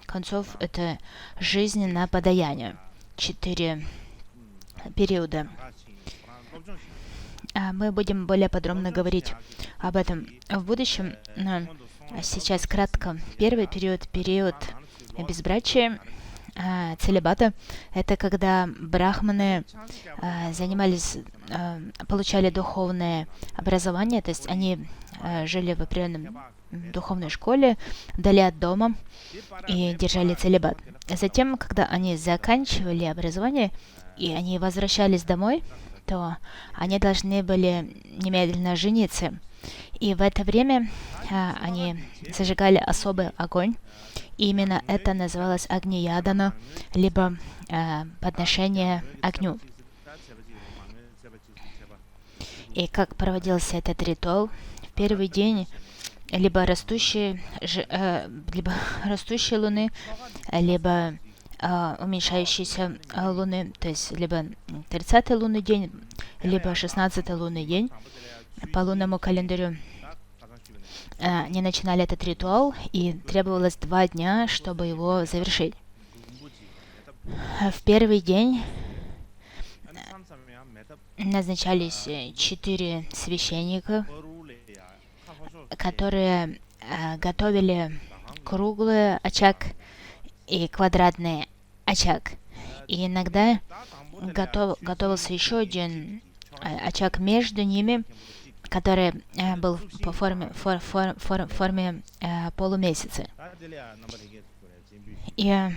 концов это жизнь на подаяние. 4 периода. Мы будем более подробно говорить об этом в будущем, но сейчас кратко. Первый период — период безбрачия, целибата. Это когда брахманы получали духовное образование, то есть они жили в определенном духовной школе, вдали от дома, и держали целибат. Затем, когда они заканчивали образование и они возвращались домой, то они должны были немедленно жениться. И в это время они зажигали особый огонь. И именно это называлось агни-ядана, либо подношение огню. И как проводился этот ритуал? В первый день либо растущие луны, либо уменьшающейся луны, то есть либо 30-й лунный день, либо 16-й лунный день по лунному календарю. Они начинали этот ритуал, и требовалось 2 дня, чтобы его завершить. В первый день назначались 4 священника, которые готовили круглый очаг и квадратный очаг. И иногда готовился еще один очаг между ними, который был по форме полумесяца. И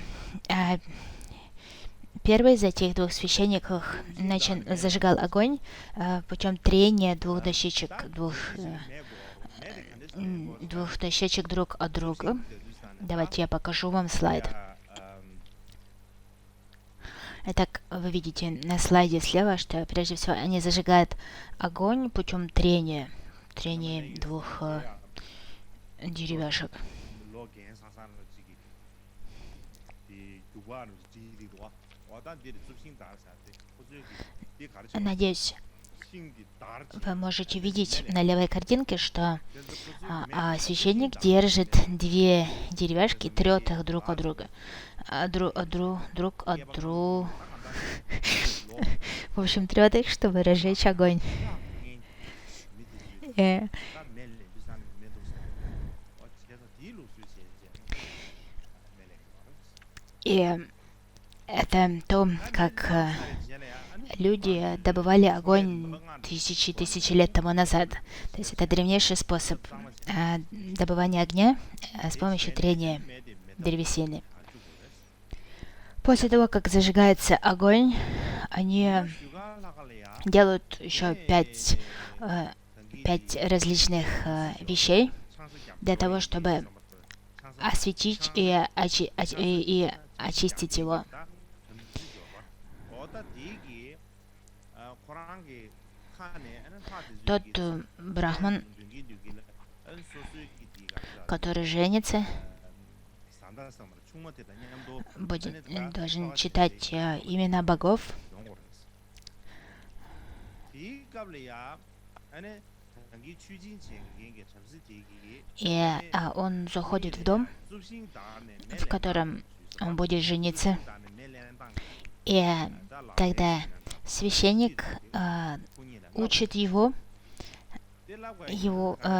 первый из этих 2 священников зажигал огонь путем трения 2 дощечек друг от друга. Давайте я покажу вам слайд. Итак, вы видите на слайде слева, что прежде всего они зажигают огонь путем трения 2 деревяшек. Надеюсь, вы можете видеть на левой картинке, что священник держит 2 деревяшки и трет их друг от друга. В общем, трет их, чтобы разжечь огонь. И это то, как люди добывали огонь тысячи лет тому назад. То есть это древнейший способ добывания огня с помощью трения древесины. После того, как зажигается огонь, они делают еще 5 различных вещей для того, чтобы осветить и очистить его. Тот брахман, который женится, должен читать имена богов. И он заходит в дом, в котором он будет жениться. И тогда священник учит его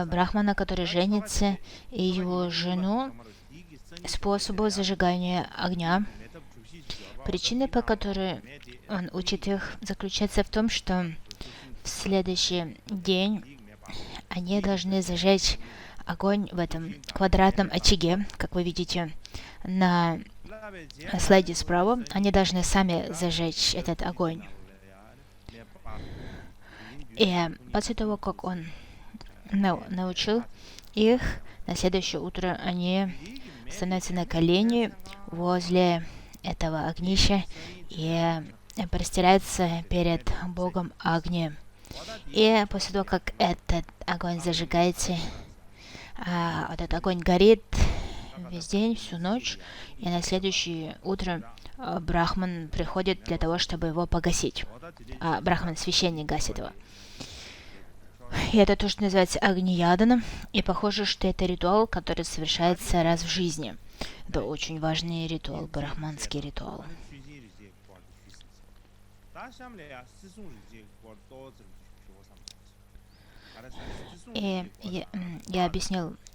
брахмана, который женится, и его жену способу зажигания огня. Причина, по которой он учит их, заключается в том, что в следующий день они должны зажечь огонь в этом квадратном очаге, как вы видите на слайде справа. Они должны сами зажечь этот огонь. И после того, как он научил их, на следующее утро они становятся на колени возле этого огнища и простираются перед Богом огня. И после того, как этот огонь зажигается, этот огонь горит весь день, всю ночь, и на следующее утро Брахман приходит для того, чтобы его погасить. Брахман, священник, гасит его. И это то, что называется агнияданом, и похоже, что это ритуал, который совершается раз в жизни. Это очень важный ритуал, брахманский ритуал. И я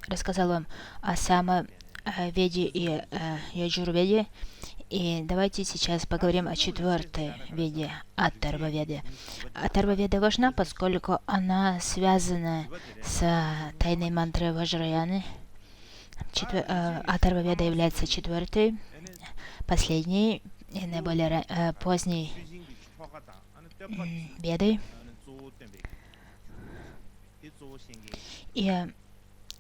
рассказал вам о Самаведе и Яджурведе. И давайте сейчас поговорим о четвертой веде, Атарва-веде. Атарва-веда важна, поскольку она связана с тайной мантрой Ваджраяны. Атарва-веда является четвертой, последней и наиболее поздней ведой. И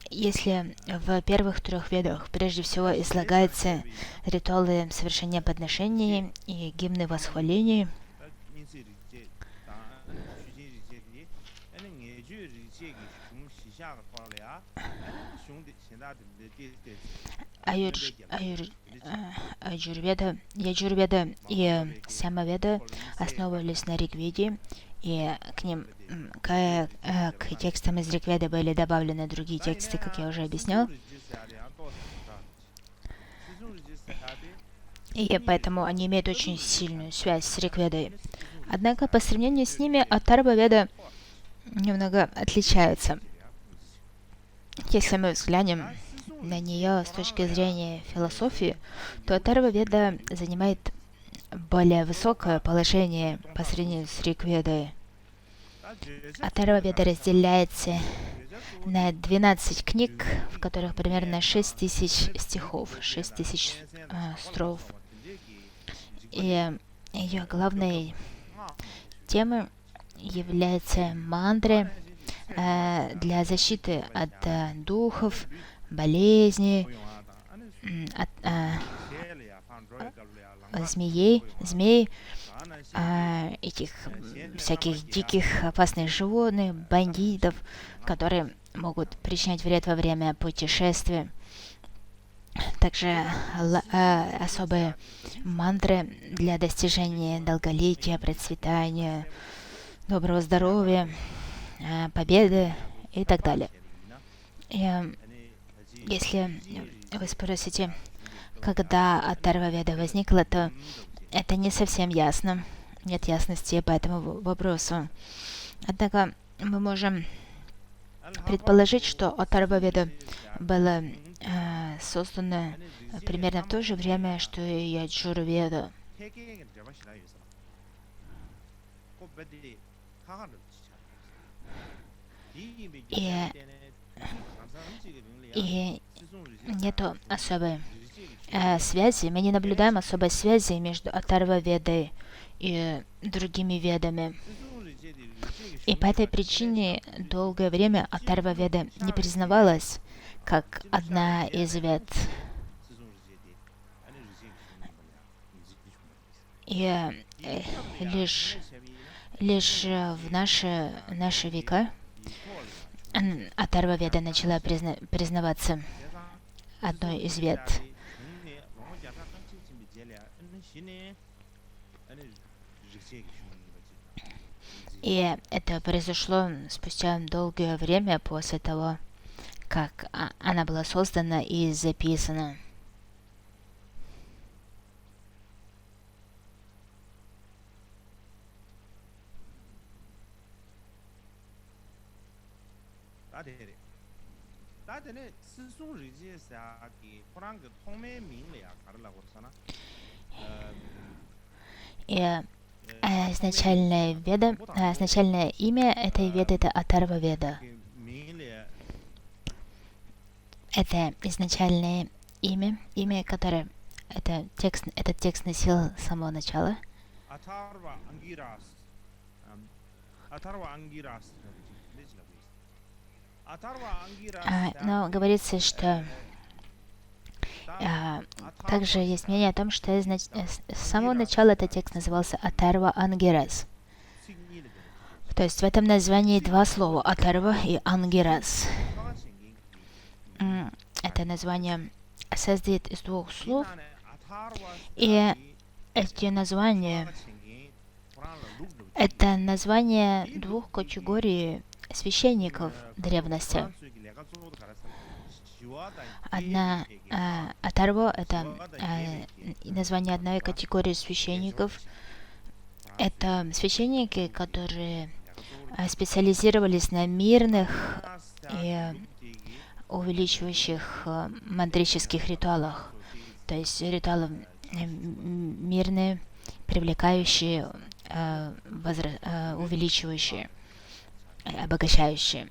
если в первых трех ведах прежде всего излагаются ритуалы совершения подношений и гимны восхвалений, Яджурведа и Самаведа основывались на Ригведе, и к текстам из Ригведы были добавлены другие тексты, как я уже объяснял. И поэтому они имеют очень сильную связь с Ригведой. Однако по сравнению с ними Атарва-веда немного отличается. Если мы взглянем на нее с точки зрения философии, то Атарва-веда занимает более высокое положение по сравнению с Ригведой. Атарва-веда разделяется на 12 книг, в которых примерно 6000 стихов, 6000 строф. И ее главной темой является мантры для защиты от духов, болезней, от змей, этих всяких диких опасных животных, бандитов, которые могут причинять вред во время путешествия. Также особые мантры для достижения долголетия, процветания, доброго здоровья, победы и так далее. И если вы спросите, когда Атарва-веда возникла, то это не совсем ясно. Нет ясности по этому вопросу. Однако мы можем предположить, что Атарва-веда была создана примерно в то же время, что и Яджур-веда. И нету особой связи, мы не наблюдаем особой связи между Атарва-ведой и другими ведами. И по этой причине долгое время Атарва-веда не признавалась как одна из вед. И лишь в наши века Атарва-веда начала признаваться одной из вед. И это произошло спустя долгое время после того, как она была создана и записана. И изначальное веда, изначальное имя этой веды это Атарва Веда. Это изначальное имя, которое этот текст носил с самого начала. Но говорится, что также есть мнение о том, что с самого начала этот текст назывался Атарва Ангирас. То есть в этом названии два слова Атарва и Ангирас. Это название состоит из двух слов, и эти названия — это название двух категорий священников древности. Одна Атарва — это название одной категории священников. Это священники, которые специализировались на мирных и увеличивающих мантрических ритуалах. То есть ритуалы мирные, привлекающие, увеличивающие, обогащающие.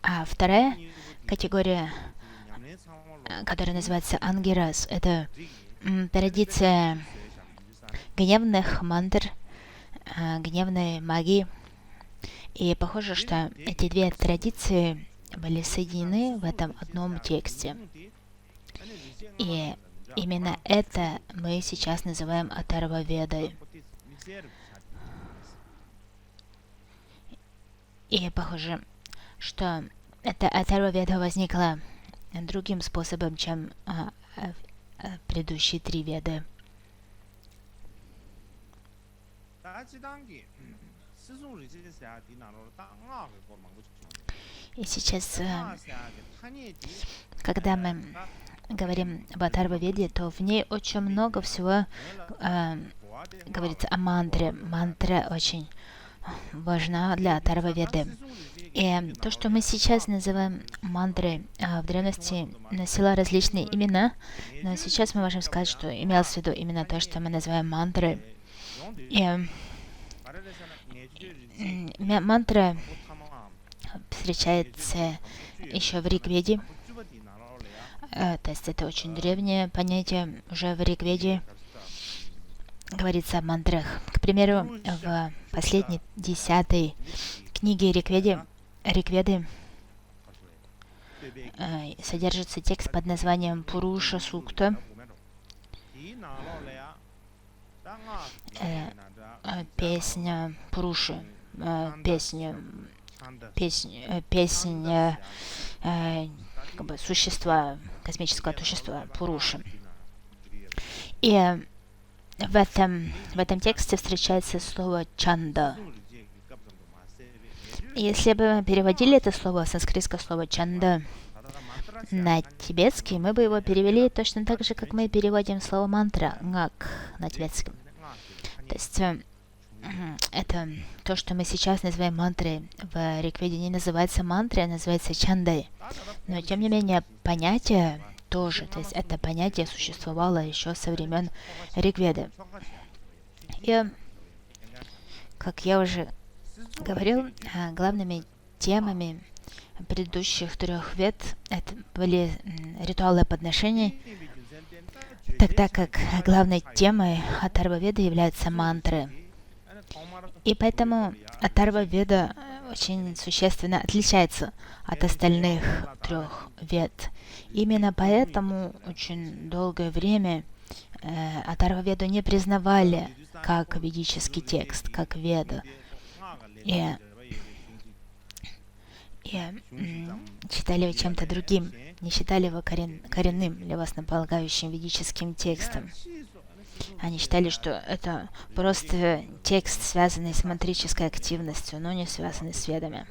А вторая категория, которая называется Ангирас, это традиция гневных мантр, гневной магии. И похоже, что эти две традиции были соединены в этом одном тексте. И именно это мы сейчас называем Атарва Ведой. И похоже, что эта Атарва Веда возникла другим способом, чем предыдущие три Веды. И сейчас, когда мы говорим об Атарва Веде, то в ней очень много всего говорится о мантре. Мантра очень важна для Атарва Веды. И то, что мы сейчас называем мантрой, в древности носила различные имена, но сейчас мы можем сказать, что имелось в виду именно то, что мы называем мантрой. И мантра встречается еще в Ригведе. То есть это очень древнее понятие. Уже в Ригведе говорится о мантрах. К примеру, в последней 10-й книге Ригведы содержится текст под названием Пуруша Сукта. Песня Пуруши, песня как бы существа, космического существа Пуруши. И в этом тексте встречается слово чанда. Если бы мы переводили это слово, санскритское слово чанда, на тибетский, мы бы его перевели точно так же, как мы переводим слово мантра, ngak, на тибетском. То есть это то, что мы сейчас называем мантрой, в Ригведе не называется мантрой, а называется чандай. Но, тем не менее, понятие тоже, то есть это понятие существовало еще со времен Ригведы. И, как я уже говорил, главными темами предыдущих трех вед это были ритуалы подношений, тогда как главной темой Атарва Веды являются мантры. И поэтому Атарва Веда очень существенно отличается от остальных трех вед. Именно поэтому очень долгое время Атарва Веду не признавали как ведический текст, как Веда. И считали его чем-то другим, не считали его коренным или основополагающим ведическим текстом. Они считали, что это просто текст, связанный с мантрической активностью, но не связанный с ведами.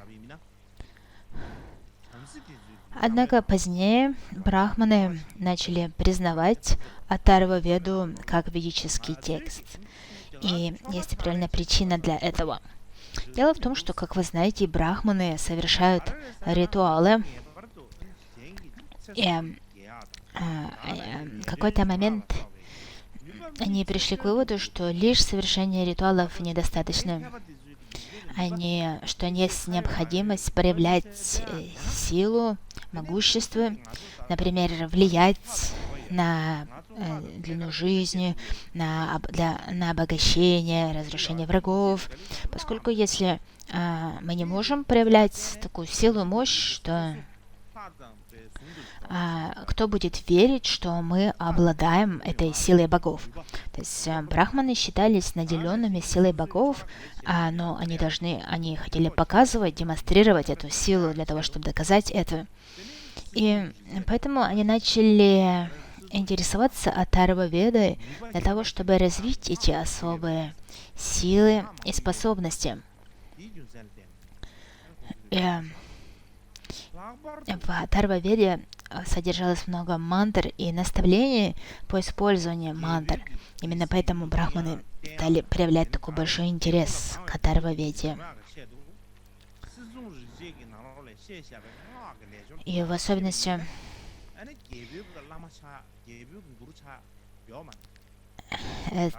Однако позднее брахманы начали признавать Атарва Веду как ведический текст. И есть определенная причина для этого. Дело в том, что, как вы знаете, брахманы совершают ритуалы, и в какой-то момент они пришли к выводу, что лишь совершение ритуалов недостаточно. Что есть необходимость проявлять силу, могущество, например, влиять на длину жизни, на обогащение, разрушение врагов. Поскольку если мы не можем проявлять такую силу и мощь, то кто будет верить, что мы обладаем этой силой богов? То есть брахманы считались наделенными силой богов, но они хотели показывать, демонстрировать эту силу для того, чтобы доказать это. И поэтому они начали интересоваться Атарва-ведой для того, чтобы развить эти особые силы и способности. В Атарва-веде содержалось много мантр и наставлений по использованию мантр. Именно поэтому брахманы стали проявлять такой большой интерес к Атарва-веде. И в особенности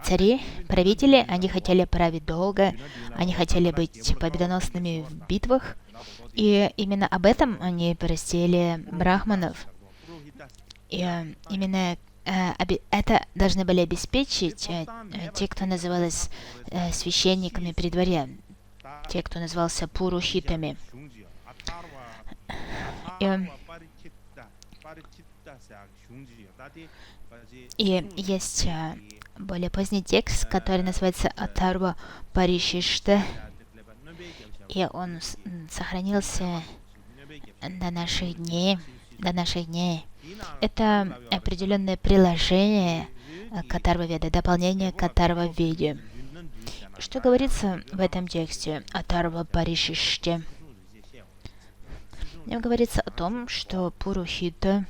цари, правители, они хотели править долго, они хотели быть победоносными в битвах, и именно об этом они просили брахманов. И именно это должны были обеспечить те, кто назывались священниками при дворе, те, кто назывался пурухитами. И есть более поздний текст, который называется Атарва Паришишта, и он сохранился до наших дней. Это определенное приложение к Атарва-веде, дополнение к Атарва-веде. Что говорится в этом тексте Атарва Паришиште? В нем говорится о том, что Пурухита,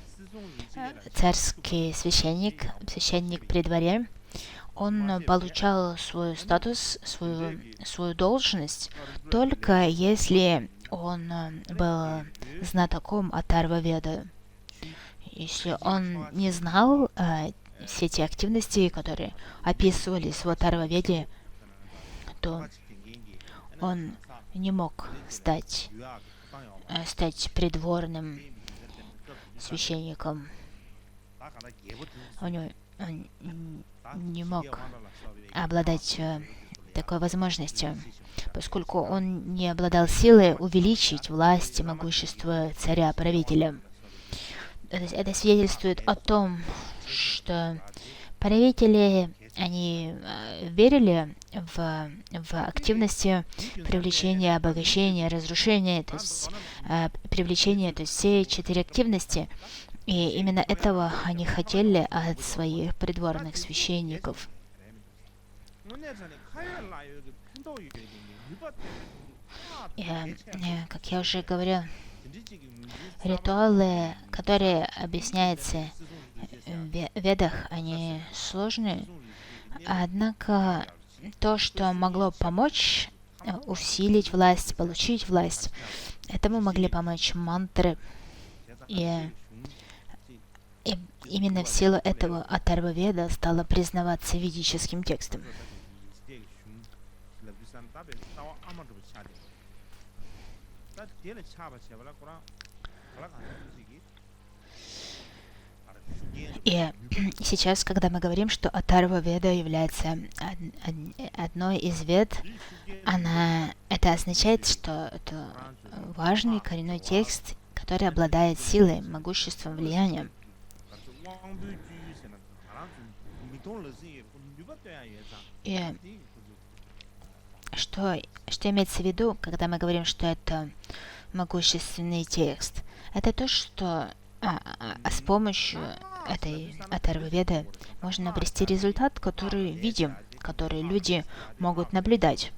царский священник при дворе, он получал свой статус, свою должность, только если он был знатоком Атарва-веды. Если он не знал все те активности, которые описывались в Атарва-веде, то он не мог стать придворным священником. Он не мог обладать такой возможностью, поскольку он не обладал силой увеличить власть и могущество царя-правителя. Это свидетельствует о том, что правители, они верили в активности привлечения, обогащения, разрушения, то есть привлечения, то есть все 4 активности. И именно этого они хотели от своих придворных священников. Как я уже говорил, ритуалы, которые объясняются в Ведах, они сложные. Однако то, что могло помочь усилить власть, получить власть, этому могли помочь мантры. И именно в силу этого Атарва-веда стало признаваться ведическим текстом. И сейчас, когда мы говорим, что Атарва-веда является одной из вед, это означает, что это важный коренной текст, который обладает силой, могуществом, влиянием. И что имеется в виду, когда мы говорим, что это могущественный текст? Это то, что с помощью этой Атарва-веды можно обрести результат, который видим, который люди могут наблюдать.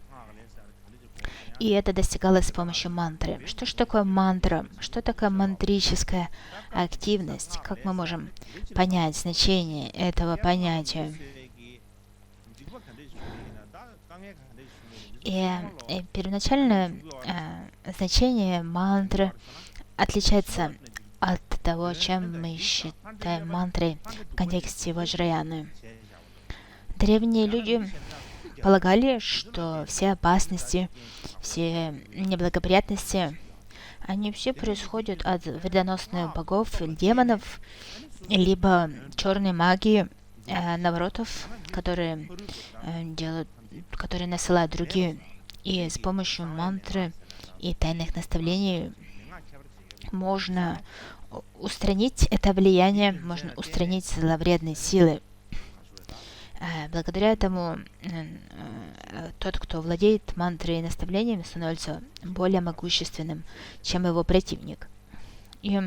И это достигалось с помощью мантры. Что же такое мантра? Что такое мантрическая активность? Как мы можем понять значение этого понятия? И первоначальное значение мантры отличается от того, чем мы считаем мантрой в контексте Ваджраяны. Древние люди полагали, что все опасности, все неблагоприятности, они все происходят от вредоносных богов или демонов, либо черной магии, наворотов, которые которые насылают другие. И с помощью мантры и тайных наставлений можно устранить это влияние, можно устранить зловредные силы. Благодаря этому тот, кто владеет мантрой и наставлениями, становится более могущественным, чем его противник. И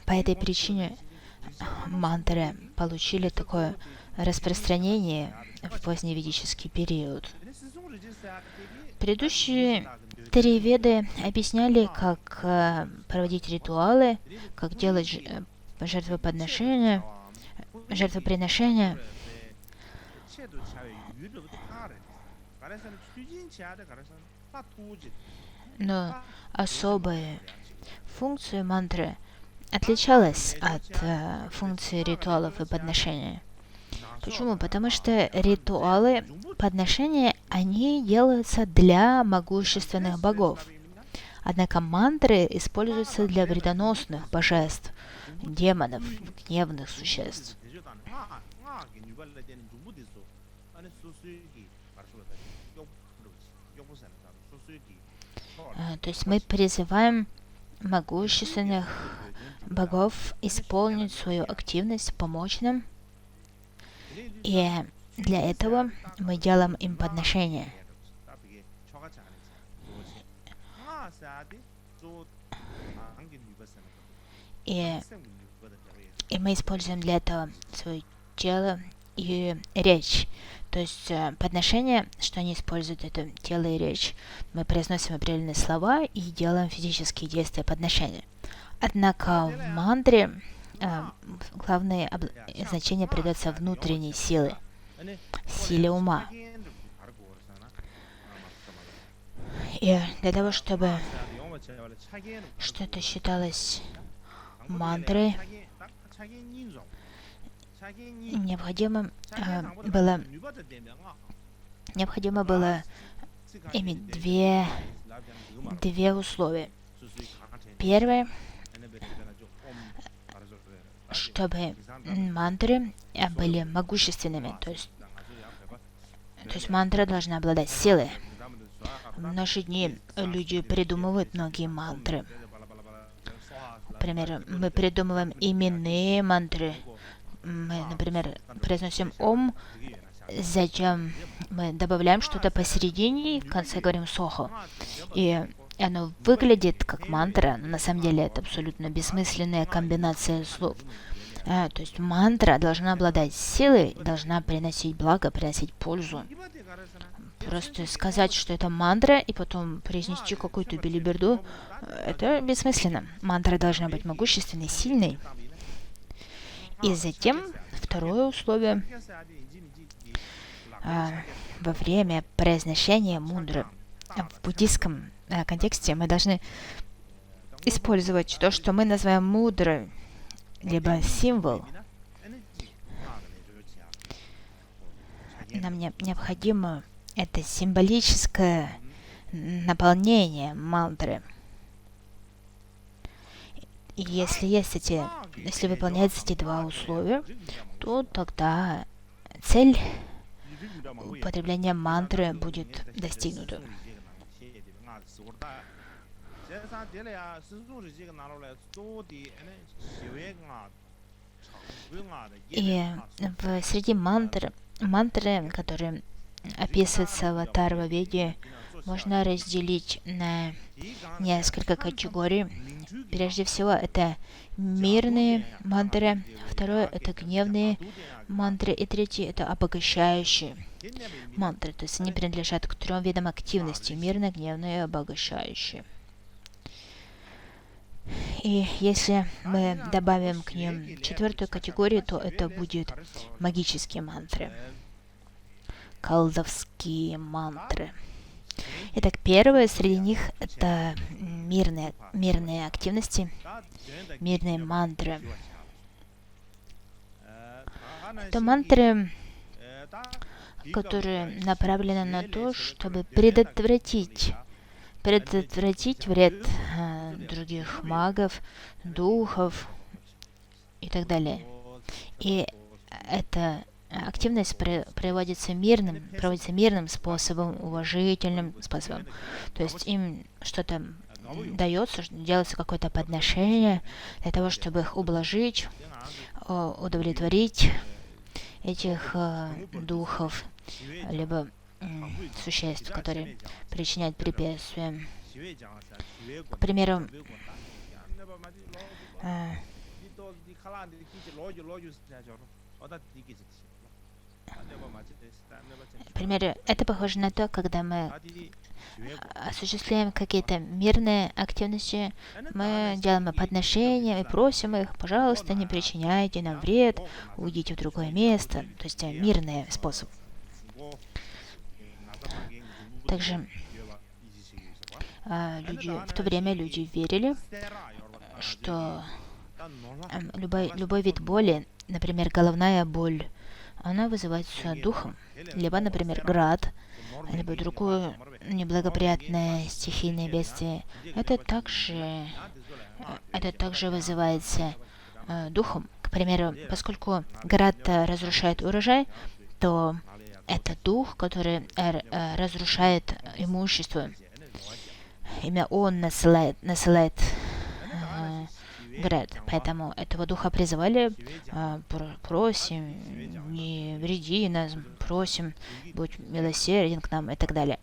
по этой причине мантры получили такое распространение в поздневедический период. Предыдущие 3 веды объясняли, как проводить ритуалы, как делать жертвоприношения. Но особая функция мантры отличалась от функции ритуалов и подношения. Почему? Потому что ритуалы, подношения, они делаются для могущественных богов. Однако мантры используются для вредоносных божеств, демонов, гневных существ. То есть мы призываем могущественных богов исполнить свою активность, помочь нам. И для этого мы делаем им подношения. И мы используем для этого свое тело и речь. То есть подношения, что они используют, это тело и речь. Мы произносим определенные слова и делаем физические действия подношения. Однако в мантре главное значение придается внутренней силе, силе ума. И для того, чтобы что-то считалось мантрой, необходимо было иметь две условия. Первое, чтобы мантры были могущественными, то есть мантра должна обладать силой. В наши дни люди придумывают многие мантры. Например, мы придумываем именные мантры. Мы, например, произносим «Ом», затем мы добавляем что-то посередине и в конце говорим «Сохо». И оно выглядит как мантра, но на самом деле это абсолютно бессмысленная комбинация слов. То есть мантра должна обладать силой, должна приносить благо, приносить пользу. Просто сказать, что это мантра, и потом произнести какую-то белиберду, это бессмысленно. Мантра должна быть могущественной, сильной. И затем, второе условие, во время произношения мудры в буддийском контексте мы должны использовать то, что мы называем мудрой, либо символ. Нам необходимо это символическое наполнение мантры. И если выполняются эти 2 условия, то тогда цель употребления мантры будет достигнута. И среди мантры, которые описываются в Атарва-веде, можно разделить на несколько категорий. Прежде всего, это мирные мантры, второе — это гневные мантры, и третье — это обогащающие мантры. То есть они принадлежат к 3 видам активности: мирные, гневные и обогащающие. И если мы добавим к ним 4-ю категорию, то это будет магические мантры, колдовские мантры. Итак, первое среди них — это мирные активности, мирные мантры. Это мантры, которые направлены на то, чтобы предотвратить вред других магов, духов и так далее. И эта активность проводится мирным способом, уважительным способом. То есть им что-то дается, делается какое-то подношение для того, чтобы их ублажить, удовлетворить этих духов, либо существ, которые причиняют препятствия. К примеру, это похоже на то, когда мы осуществляем какие-то мирные активности, мы делаем подношения и просим их, пожалуйста, не причиняйте нам вред, уйдите в другое место. То есть мирный способ. Также в то время люди верили, что любой вид боли, например, головная боль, она вызывается духом, либо, например, град, либо другое неблагоприятное стихийное бедствие. Это также вызывается духом. К примеру, поскольку град разрушает урожай, то это дух, который разрушает имущество. Именно он насылает град. Поэтому этого духа призывали, просим, не вреди нас, просим, будь милосерден к нам и так далее.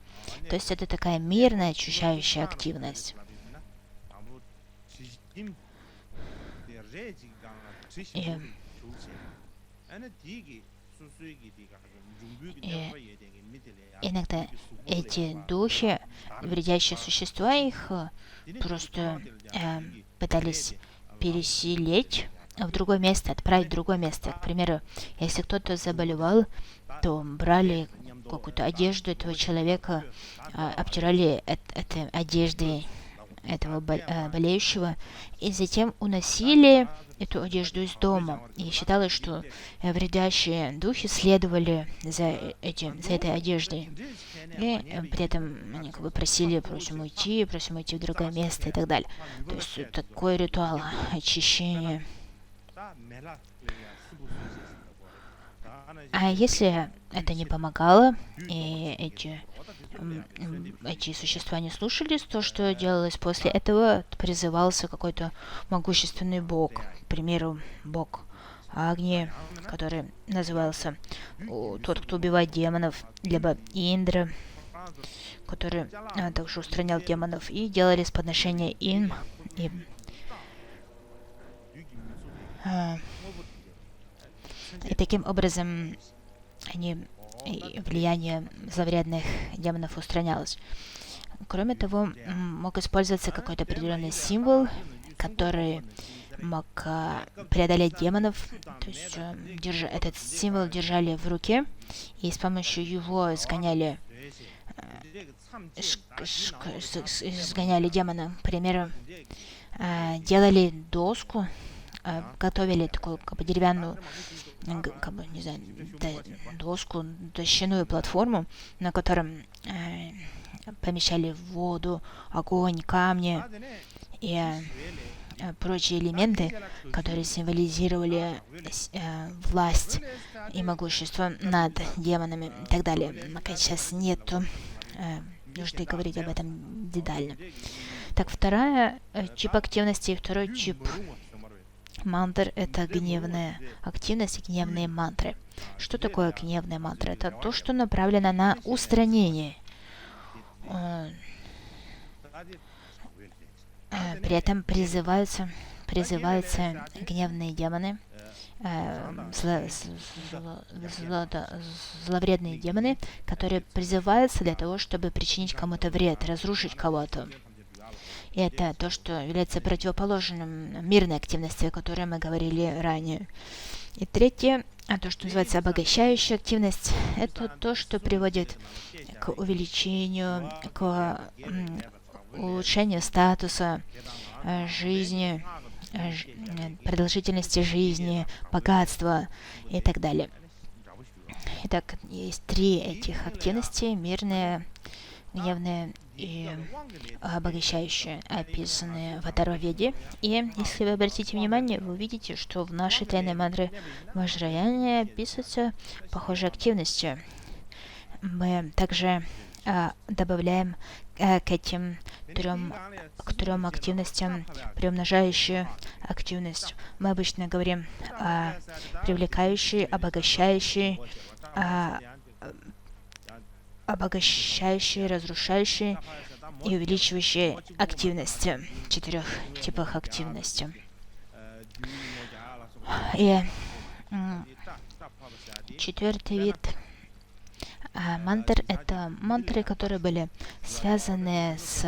То есть это такая мирная, очищающая активность. И иногда эти духи, вредящие существа, их просто пытались переселить в другое место, отправить в другое место. К примеру, если кто-то заболевал, то брали какую-то одежду этого человека, обтирали этой одеждой этого болеющего, и затем уносили эту одежду из дома. И считалось, что вредящие духи следовали за этой одеждой. И при этом они просим уйти в другое место и так далее. То есть такой ритуал очищения. А если это не помогало, и эти существа не слушались, то что делалось после этого? Призывался какой-то могущественный бог, к примеру, бог Агни, который назывался тот, кто убивает демонов, либо Индра, который также устранял демонов, и делались подношения им. И таким образом влияние зловредных демонов устранялось. Кроме того, мог использоваться какой-то определенный символ, который мог преодолеть демонов. То есть этот символ держали в руке, и с помощью его изгоняли демона. К примеру, делали доску, готовили такую деревянную, доску, дощаную платформу, на котором помещали воду, огонь, камни и прочие элементы, которые символизировали власть и могущество над демонами и так далее. Пока сейчас нету нужды говорить об этом детально. Так, второй тип активности, второй тип мантр — это гневная активность и гневные мантры. Что такое гневная мантра? Это то, что направлено на устранение. При этом призываются гневные демоны, зловредные демоны, которые призываются для того, чтобы причинить кому-то вред, разрушить кого-то. И это то, что является противоположным мирной активности, о которой мы говорили ранее. И третье, то, что называется обогащающая активность, это то, что приводит к увеличению, к улучшению статуса жизни продолжительности жизни, богатства и так далее. Итак, есть 3 этих активности: мирные, гневные и обогащающие, описанные в Атарваведе. И если вы обратите внимание, вы увидите, что в нашей тайной мантре Ваджраяне описываются похожие активности. Мы также добавляем к этим трем активностям приумножающую активность. Мы обычно говорим о привлекающей, обогащающей, разрушающей и увеличивающей активности, 4 типах активности. И 4-й вид мантр — это мантры, которые были связаны с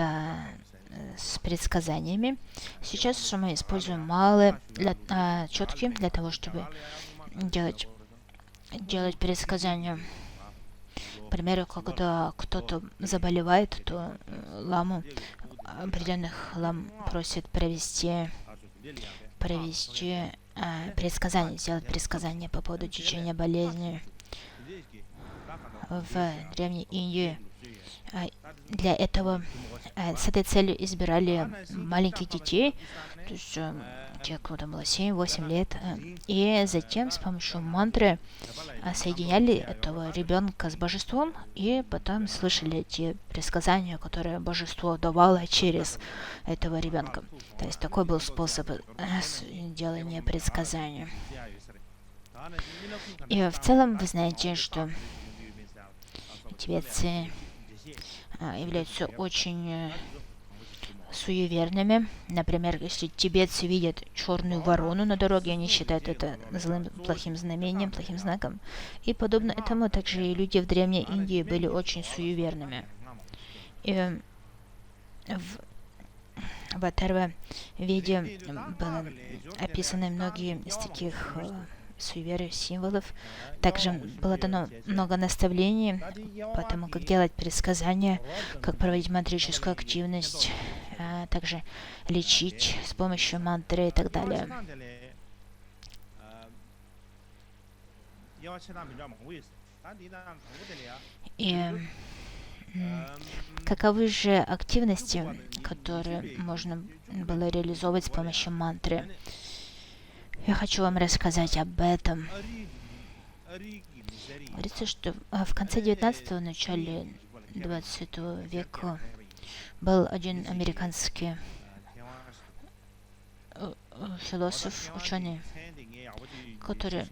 предсказаниями. Сейчас мы используем малые четки для того, чтобы делать предсказания. К примеру, когда кто-то заболевает, то определенных лам просит провести предсказание, сделать предсказание по поводу течения болезни. В Древней Индии для этого с этой целью избирали маленьких детей, то есть те, кому было 7-8 лет, и затем с помощью мантры соединяли этого ребенка с божеством, и потом слышали эти предсказания, которые божество давало через этого ребенка. То есть такой был способ делания предсказаний. И в целом вы знаете, что тибетцы являются очень суеверными. Например, если тибетцы видят черную ворону на дороге, они считают это злым, плохим знамением, плохим знаком. И подобно этому также и люди в Древней Индии были очень суеверными. И в Атарва-веде были описаны многие из таких суеверий, символов. Также было дано много наставлений по тому, как делать предсказания, как проводить мантрическую активность, также лечить с помощью мантры и так далее. И каковы же активности, которые можно было реализовывать с помощью мантры? Я хочу вам рассказать об этом. Говорится, что в конце 19-го, начале 20 века был один американский философ, ученый, который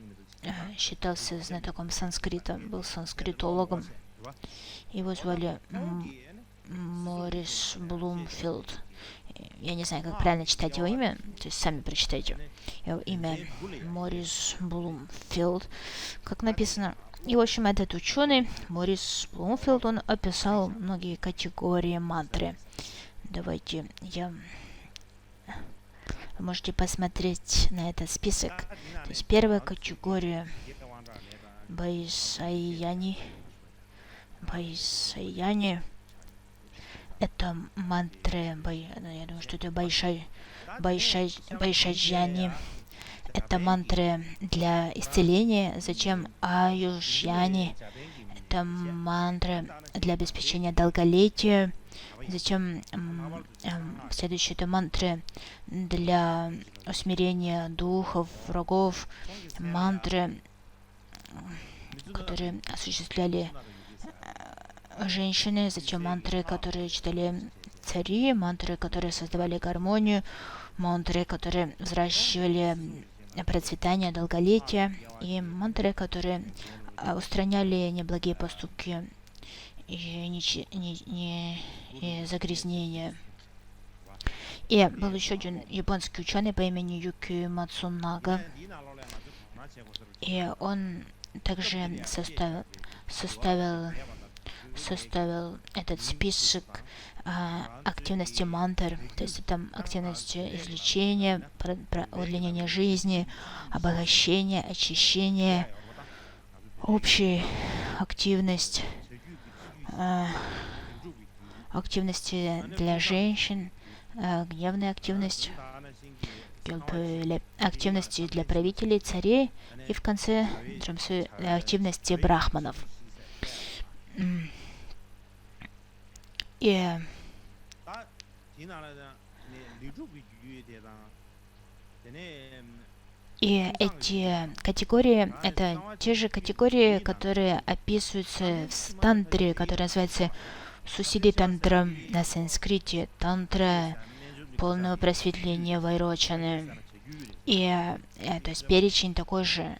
считался знатоком санскрита, был санскритологом. Его звали Морис Блумфилд. Я не знаю, как правильно читать его имя, то есть сами прочитайте. Его имя Морис Блумфилд, как написано. И, в общем, этот ученый, Морис Блумфилд, он описал многие категории мантры. Давайте вы можете посмотреть на этот список. То есть первая категория Байсаяни. Это мантры, я думаю, что это Байшаджьяни. Это мантры для исцеления. Затем Аюшьяни. Это мантры для обеспечения долголетия. Затем следующие это мантры для усмирения духов, врагов. Мантры, которые осуществляли женщины, затем мантры, которые читали цари, мантры, которые создавали гармонию, мантры, которые взращивали процветание, долголетие, и мантры, которые устраняли неблагие поступки и загрязнения. И был еще один японский ученый по имени Юки Мацунага, и он также составил этот список активности мантр, то есть это активность излечения, удлинения жизни, обогащения, очищения, общая активность, активности для женщин, гневная активность, были активности для правителей, царей, и в конце активности брахманов. И эти категории — это те же категории, которые описываются в тантре, которая называется Сусиди тантра на санскрите, тантра полного просветления вайрочаны. И то есть перечень такой же,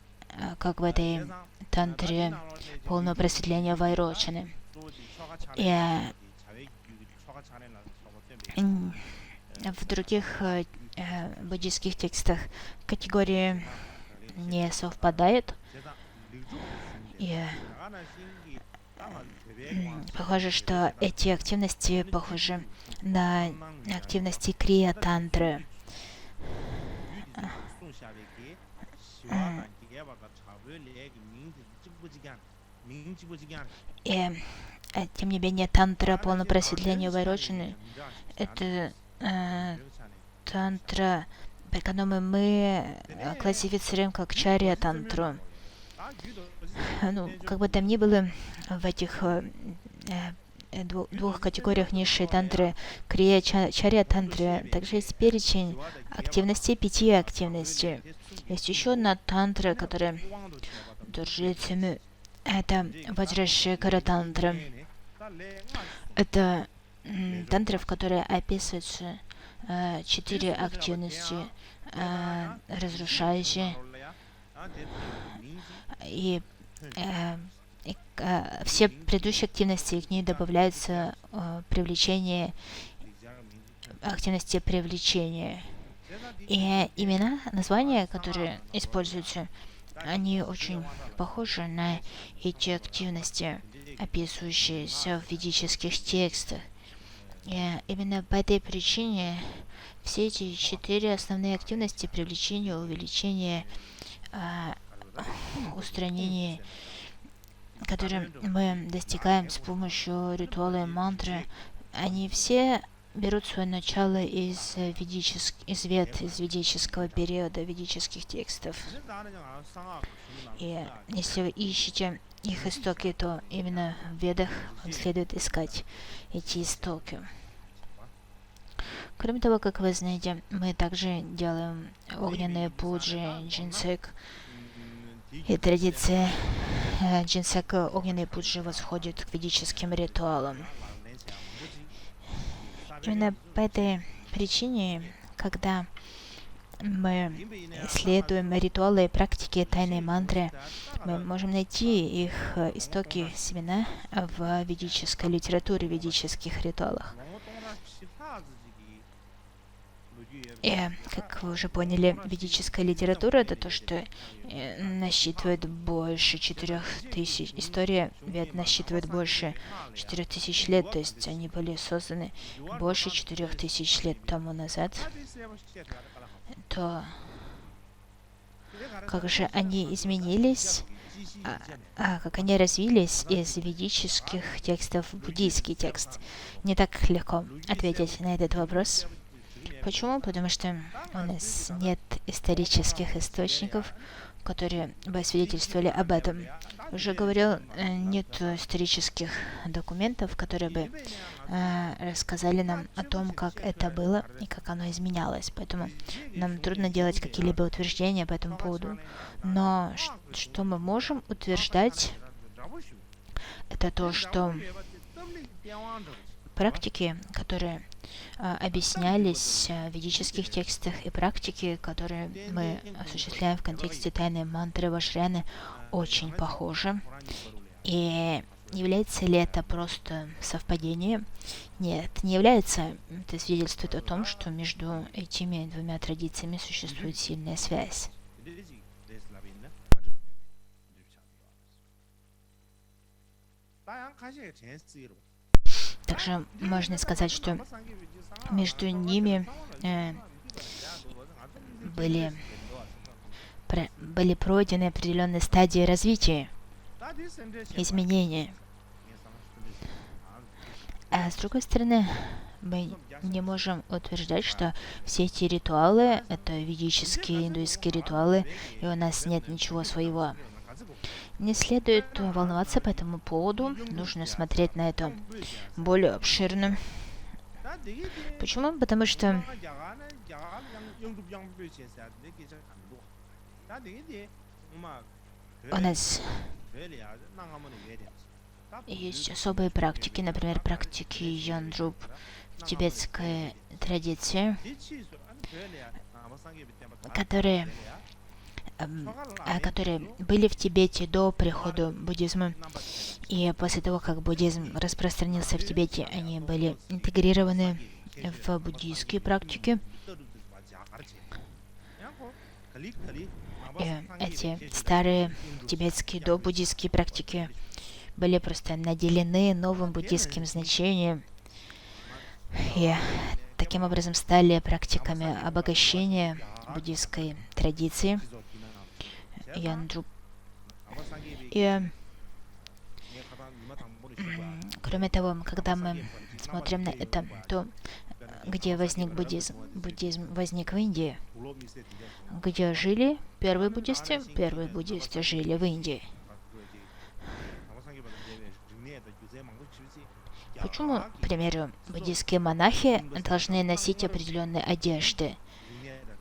как в этой тантре полного просветления вайрочаны. И в других буддийских текстах категории не совпадают. И похоже, что эти активности похожи на активности крия-тантры. И тем не менее, тантра полного просветления вайрочаны — это тантра, по которому мы классифицируем как чарья-тантру. Ну, как бы там ни было, в этих двух категориях низшей тантры, крия, чарья тантры, также есть перечень активностей, 5 активностей. Есть еще одна тантра, которая Дуржицами, это Ваджрашекара тантра. Это тантра, в которой описываются 4 активности, разрушающие, и все предыдущие активности, к ней добавляются привлечение, активности привлечения. И имена, названия, которые используются, они очень похожи на эти активности, описывающиеся в ведических текстах. И именно по этой причине все эти 4 основные активности — привлечение, увеличение, устранение, которые мы достигаем с помощью ритуала и мантры, они все берут свое начало из ведического периода, ведических текстов. И если вы ищете их истоки, то именно в Ведах вам следует искать эти истоки. Кроме того, как вы знаете, мы также делаем огненные пуджи, джинсек. И традиция джинсека огненные пуджи восходит к ведическим ритуалам. Именно по этой причине, когда мы исследуем ритуалы и практики тайной мантры, мы можем найти их истоки, семена в ведической литературе, в ведических ритуалах. И, как вы уже поняли, ведическая литература — это то, что насчитывает больше 4000. История Вед насчитывает больше 4000 лет, то есть они были созданы больше 4000 лет тому назад. То как же они изменились, как они развились из ведических текстов в буддийский текст? Не так легко ответить на этот вопрос. Почему? Потому что у нас нет исторических источников, которые бы свидетельствовали об этом. Уже говорил, нет исторических документов, которые бы рассказали нам о том, как это было и как оно изменялось. Поэтому нам трудно делать какие-либо утверждения по этому поводу. Но что мы можем утверждать, это то, что практики, которые объяснялись в ведических текстах, и практики, которые мы осуществляем в контексте тайной мантры Вашряны, очень похожи. И является ли это просто совпадение? Нет, не является. Это свидетельствует о том, что между этими двумя традициями существует сильная связь. Также можно сказать, что между ними были пройдены определенные стадии развития, изменения. А с другой стороны, мы не можем утверждать, что все эти ритуалы — это ведические, индуистские ритуалы, и у нас нет ничего своего. Не следует волноваться по этому поводу, нужно смотреть на это более обширно. Почему? Потому что у нас есть особые практики, например, практики Яндруб в тибетской традиции, которые которые были в Тибете до прихода буддизма. И после того, как буддизм распространился в Тибете, они были интегрированы в буддийские практики. И эти старые тибетские добуддийские практики были просто наделены новым буддийским значением и таким образом стали практиками обогащения буддийской традиции Яндруб. И кроме того, когда мы смотрим на это, то где возник буддизм? Буддизм возник в Индии. Где жили первые буддисты? Первые буддисты жили в Индии. Почему, к примеру, буддийские монахи должны носить определенные одежды?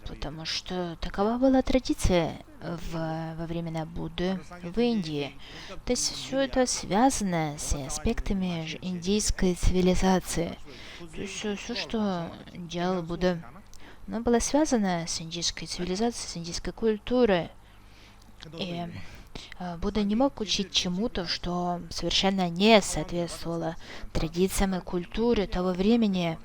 Потому что такова была традиция во времена Будды в Индии. То есть все это связано с аспектами индийской цивилизации. То есть все, что делал Будда, оно было связано с индийской цивилизацией, с индийской культурой. И Будда не мог учить чему-то, что совершенно не соответствовало традициям и культуре того времени.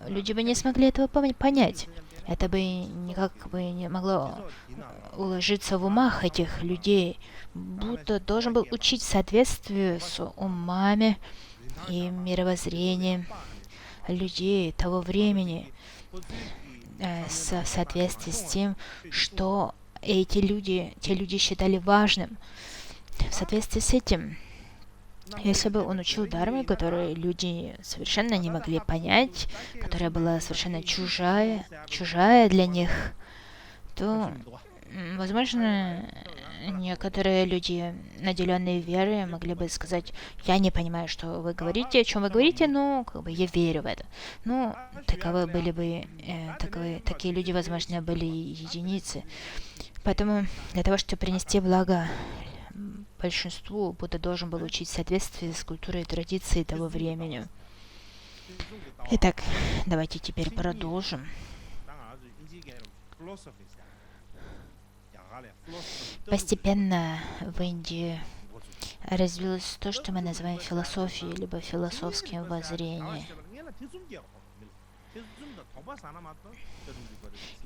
Люди бы не смогли этого понять. Это бы никак бы не могло уложиться в умах этих людей. Будда должен был учить в соответствии с умами и мировоззрением людей того времени, в соответствии с тем, что те люди считали важным. В соответствии с этим, если бы он учил дарме, которую люди совершенно не могли понять, которая была совершенно чужая для них, то, возможно, некоторые люди, наделенные верой, могли бы сказать: я не понимаю, что вы говорите, о чем вы говорите, но я верю в это. Ну, таковы были бы, такие люди, возможно, были единицы. Поэтому для того, чтобы принести благо большинству, Будда должен был учить в соответствии с культурой и традицией того времени. Итак, давайте теперь продолжим. Постепенно в Индии развилось то, что мы называем философией, либо философским воззрением.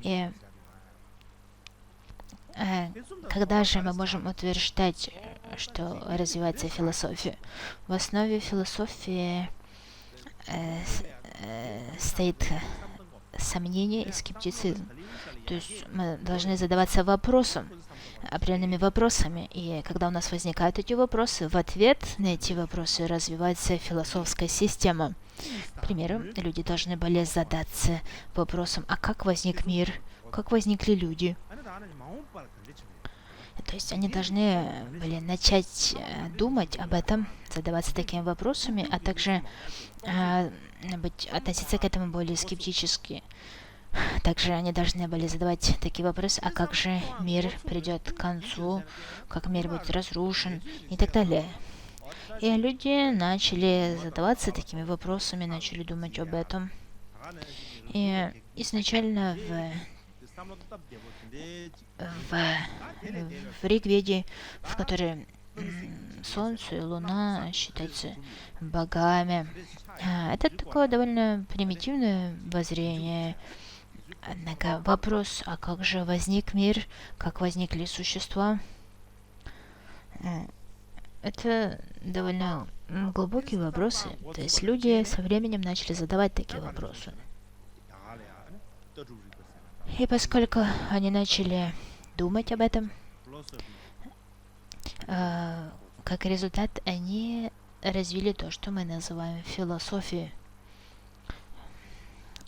И когда же мы можем утверждать, что развивается философия? В основе философии стоит сомнение и скептицизм. То есть мы должны задаваться определенными вопросами. И когда у нас возникают эти вопросы, в ответ на эти вопросы развивается философская система. К примеру, люди должны были задаться вопросом: а как возник мир? Как возникли люди? То есть они должны были начать думать об этом, задаваться такими вопросами, а также относиться к этому более скептически. Также они должны были задавать такие вопросы: а как же мир придет к концу, как мир будет разрушен и так далее. И люди начали задаваться такими вопросами, начали думать об этом. И изначально в Ригведе, в которой Солнце и Луна считаются богами, это такое довольно примитивное воззрение. Однако вопрос: а как же возник мир, как возникли существа, это довольно глубокие вопросы. То есть люди со временем начали задавать такие вопросы. И поскольку они начали думать об этом, как результат они развили то, что мы называем философией.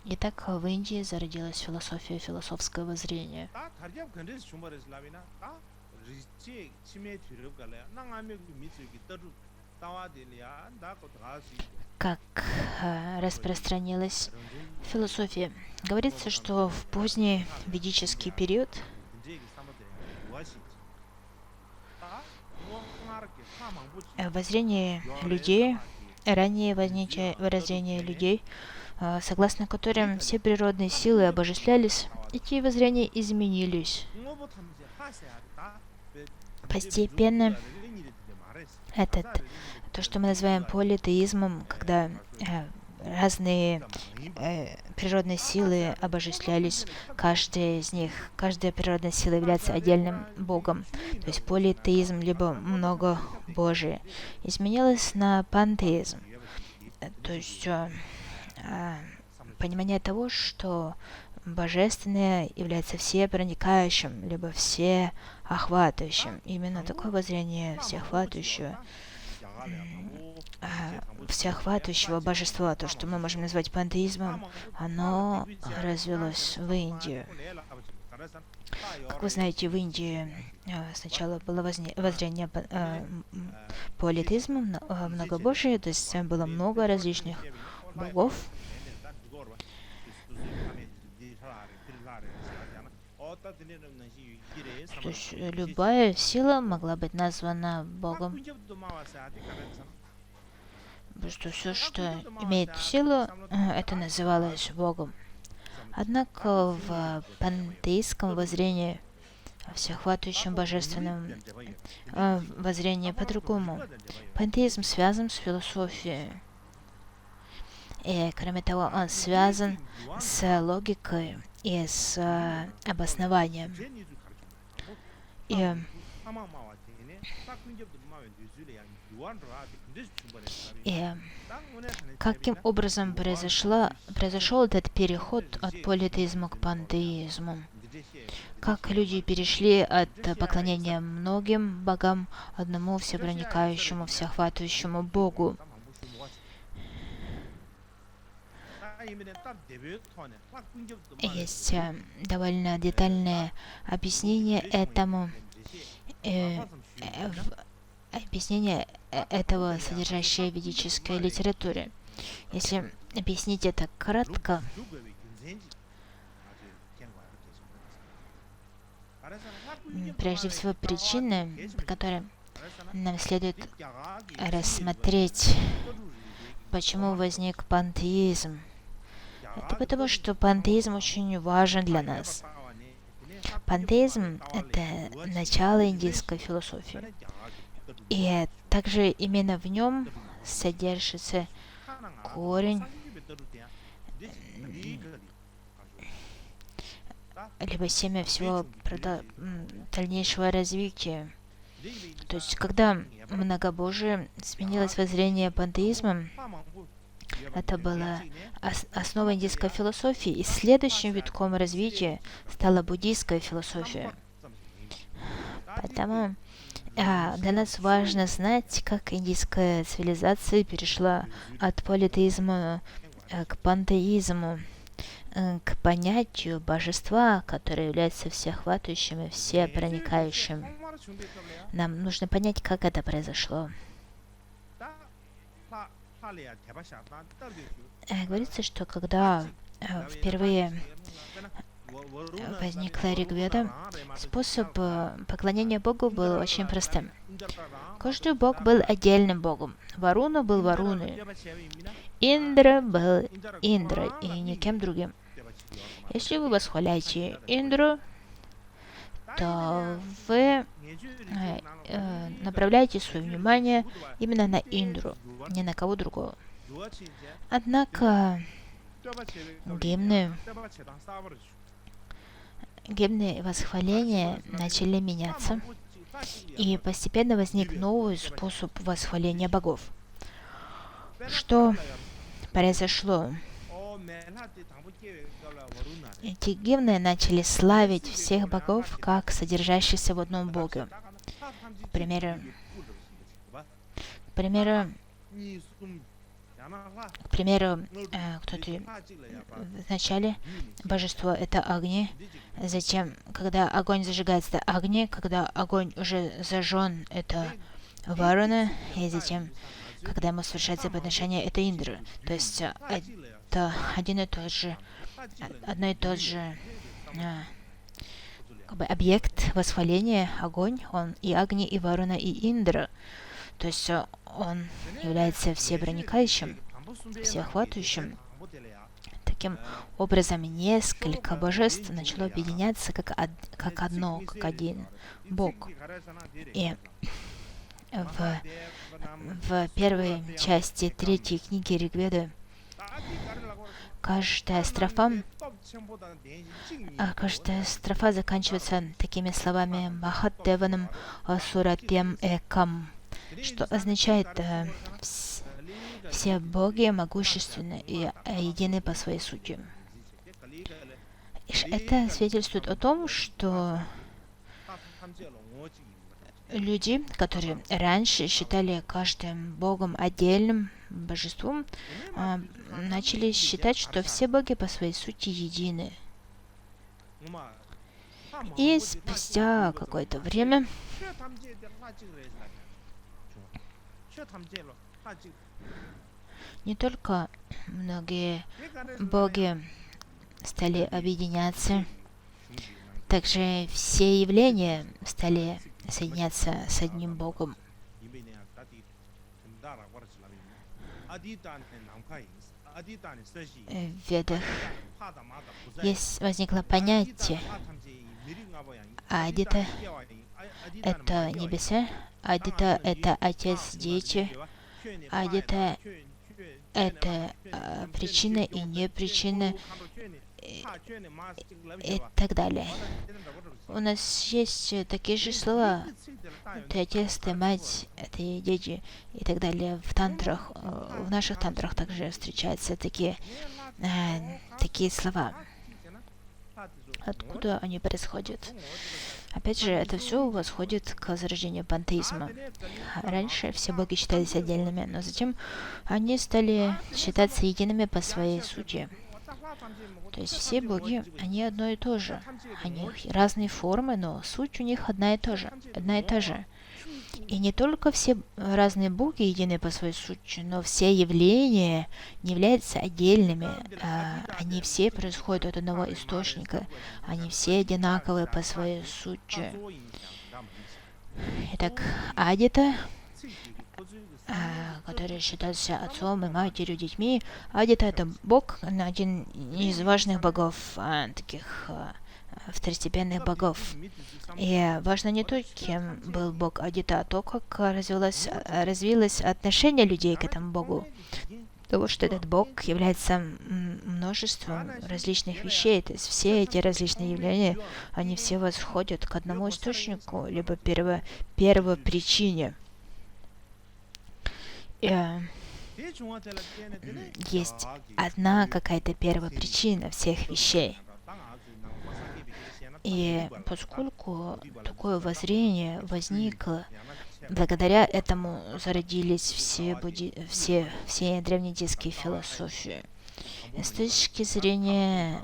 Итак, в Индии зародилась философия, философское воззрение. 다 다리잡 건드려서 중벌에서 라비나 다 리치 치매 뒤를 갈래 나가면 그 미치기 떠주 따와들이야 나고 다시 Как распространилась философия. Говорится, что в поздний ведический период 이제 사람들 무엇이지 다 무엇하게 사망부지 воззрение людей, ранее воззрение людей, согласно которым все природные силы обожествлялись, эти воззрения изменились. Постепенно то, что мы называем политеизмом, когда разные природные силы обожествлялись, каждая из них, каждая природная сила является отдельным богом. То есть политеизм, либо многобожие, изменилось на пантеизм. То есть понимание того, что божественное является всепроникающим, либо всеохватывающим. Именно такое воззрение всеохватывающего божества, то, что мы можем назвать пантеизмом, оно развилось в Индии. Как вы знаете, в Индии сначала было воззрение политеизма, многобожие, то есть было много различных богов. То есть любая сила могла быть названа богом. Просто все, что имеет силу, это называлось богом. Однако в пантеистском воззрении, всеохватывающем божественном воззрении по-другому. Пантеизм связан с философией. И, кроме того, он связан с логикой и с обоснованием. И каким образом произошел этот переход от политеизма к пантеизму? Как люди перешли от поклонения многим богам одному всепроникающему, всеохватывающему Богу? Есть довольно детальное объяснение этому. Объяснение этого, содержащее в ведической литературе. Если объяснить это кратко, прежде всего причины, по которым нам следует рассмотреть, почему возник пантеизм. Это потому, что пантеизм очень важен для нас. Пантеизм — это начало индийской философии. И также именно в нем содержится корень, либо семя всего дальнейшего развития. То есть, когда многобожие сменилось воззрение пантеизмом, это было основа индийской философии, и следующим витком развития стала буддийская философия. Поэтому для нас важно знать, как индийская цивилизация перешла от политеизма к пантеизму, к понятию божества, которое является всеохватывающим и всепроникающим. Нам нужно понять, как это произошло. Говорится, что когда впервые возникла Ригведа, способ поклонения Богу был очень простым. Каждый бог был отдельным богом. Варуна был Варуной, Индра был Индрой и никем другим. Если вы восхваляете Индру, то вы направляете свое внимание именно на Индру, не на кого другого. Однако гимны восхваления начали меняться, и постепенно возник новый способ восхваления богов. Что произошло? Эти гимны начали славить всех богов как содержащихся в одном боге. К примеру, К примеру, кто-то в начале божество это огни, затем, когда огонь зажигается, это огни, когда огонь уже зажжен, это Варуна, и затем, когда ему совершается подношение, это Индра. То есть это одно и тот же как бы объект восхваления, огонь, он и Агни, и Варуна, и Индра. То есть он является всепроникающим, всеохватывающим. Таким образом, несколько божеств начало объединяться как одно, как один Бог. И в первой части третьей книги Ригведы каждая строфа заканчивается такими словами «Махаттеванам асуратьям экам», что означает «все боги могущественны и едины по своей сути». Это свидетельствует о том, что люди, которые раньше считали каждым богом отдельным божеством, начали считать, что все боги по своей сути едины. И спустя какое-то время не только многие боги стали объединяться, также все явления стали соединяться с одним Богом. В Ведах возникло понятие Адита — это небеса, Адита — это отец, дети, Адита — это причина и не причина, и так далее. У нас есть такие же слова: ты отец, ты мать, ты дети и так далее. В тантрах, в наших тантрах также встречаются такие слова. Откуда они происходят? Опять же, это все восходит к возрождению пантеизма. Раньше все боги считались отдельными, но затем они стали считаться едиными по своей сути. То есть все боги, они одно и то же. Они разные формы, но суть у них одна и та же. И не только все разные боги едины по своей сути, но все явления не являются отдельными. Они все происходят от одного источника. Они все одинаковые по своей сути. Итак, Адита, который считался отцом и матерью, детьми. Адита — это бог, один из важных богов, таких второстепенных богов. И важно не то, кем был бог Адита, а то, как развилось отношение людей к этому богу. Того, что этот бог является множеством различных вещей. То есть все эти различные явления, они все восходят к одному источнику, либо первопричине. Есть одна какая-то первопричина всех вещей. И поскольку такое воззрение возникло, благодаря этому зародились все древнеиндийские философии. С точки зрения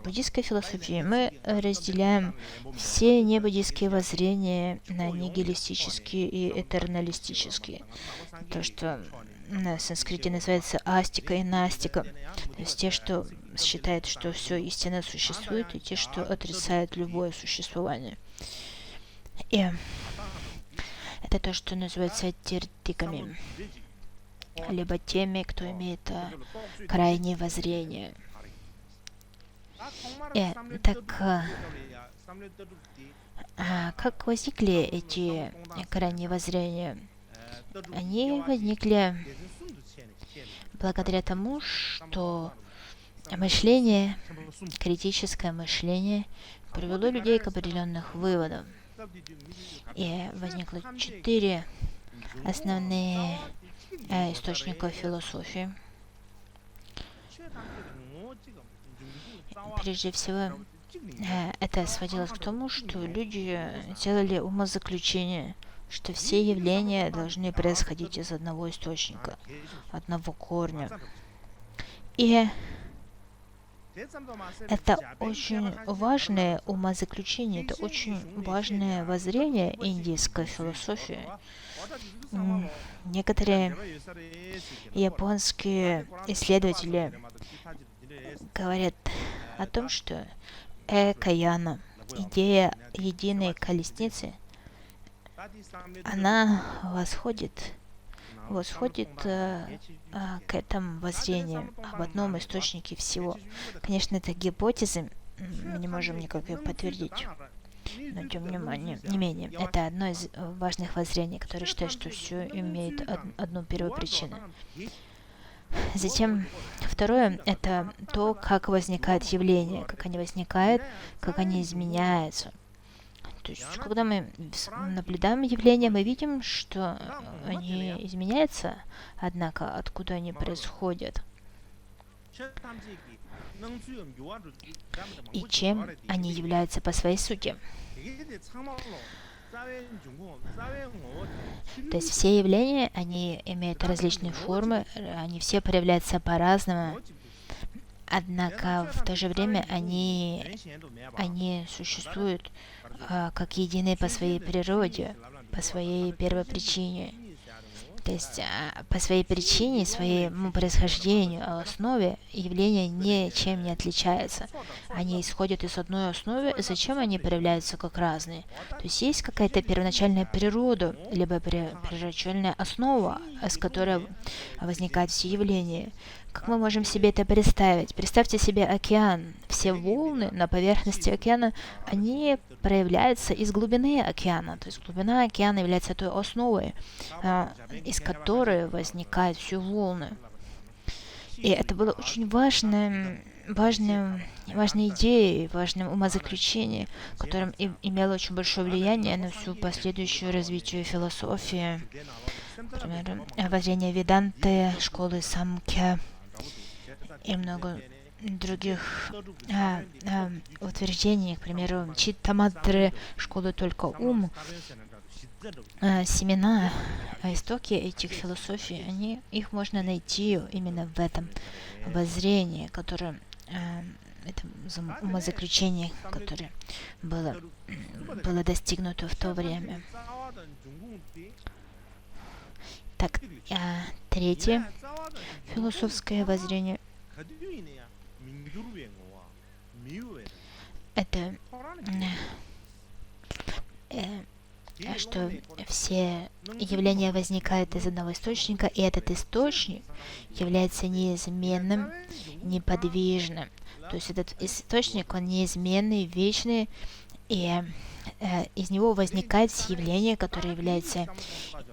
буддийской философии мы разделяем все небуддийские воззрения на нигилистические и этерналистические. То, что на санскрите называется астика и настика. То есть те, что считают, что все истинно существует, и те, что отрицают любое существование. И это то, что называется теретиками, либо теми, кто имеет крайнее воззрение. Как возникли эти крайние воззрения? Они возникли благодаря тому, что мышление, критическое мышление привело людей к определенным выводам. И возникло 4 основные источника философии. Прежде всего, это сводилось к тому, что люди делали умозаключения что все явления должны происходить из одного источника, одного корня. И это очень важное умозаключение, это очень важное воззрение индийской философии. Некоторые японские исследователи говорят о том, что экаяна, идея единой колесницы, она восходит к этому воззрению об одном источнике всего. Конечно, это гипотезы, мы не можем никак ее подтвердить, но тем не менее, это одно из важных воззрений, которое считает, что все имеет одну первопричину. Затем второе — это то, как возникают явления, как они возникают, как они изменяются. То есть, когда мы наблюдаем явления, мы видим, что они изменяются, однако откуда они происходят и чем они являются по своей сути. То есть все явления, они имеют различные формы, они все проявляются по-разному, однако в то же время они существуют как единые по своей природе, по своей первопричине. То есть по своей причине, своему происхождению, основе явления ничем не отличаются. Они исходят из одной основы, зачем они проявляются как разные? То есть есть какая-то первоначальная природа, либо первоначальная основа, с которой возникают все явления. Как мы можем себе это представить? Представьте себе океан. Все волны на поверхности океана, они проявляются из глубины океана. То есть глубина океана является той основой, из которой возникают все волны. И это было очень важной идеей, важным умозаключением, которым имело очень большое влияние на всю последующую развитие философии. Например, воззрение Веданты, школы Самkhya и много других утверждений, к примеру, Читтаматры, школы только ум. Семена, истоки этих философий, их можно найти именно в этом воззрении, которое это умозаключение, которое было достигнуто в то время. Так, третье философское воззрение — это что все явления возникают из одного источника, и этот источник является неизменным, неподвижным. То есть этот источник, он неизменный, вечный, и из него возникают все явления, которые являются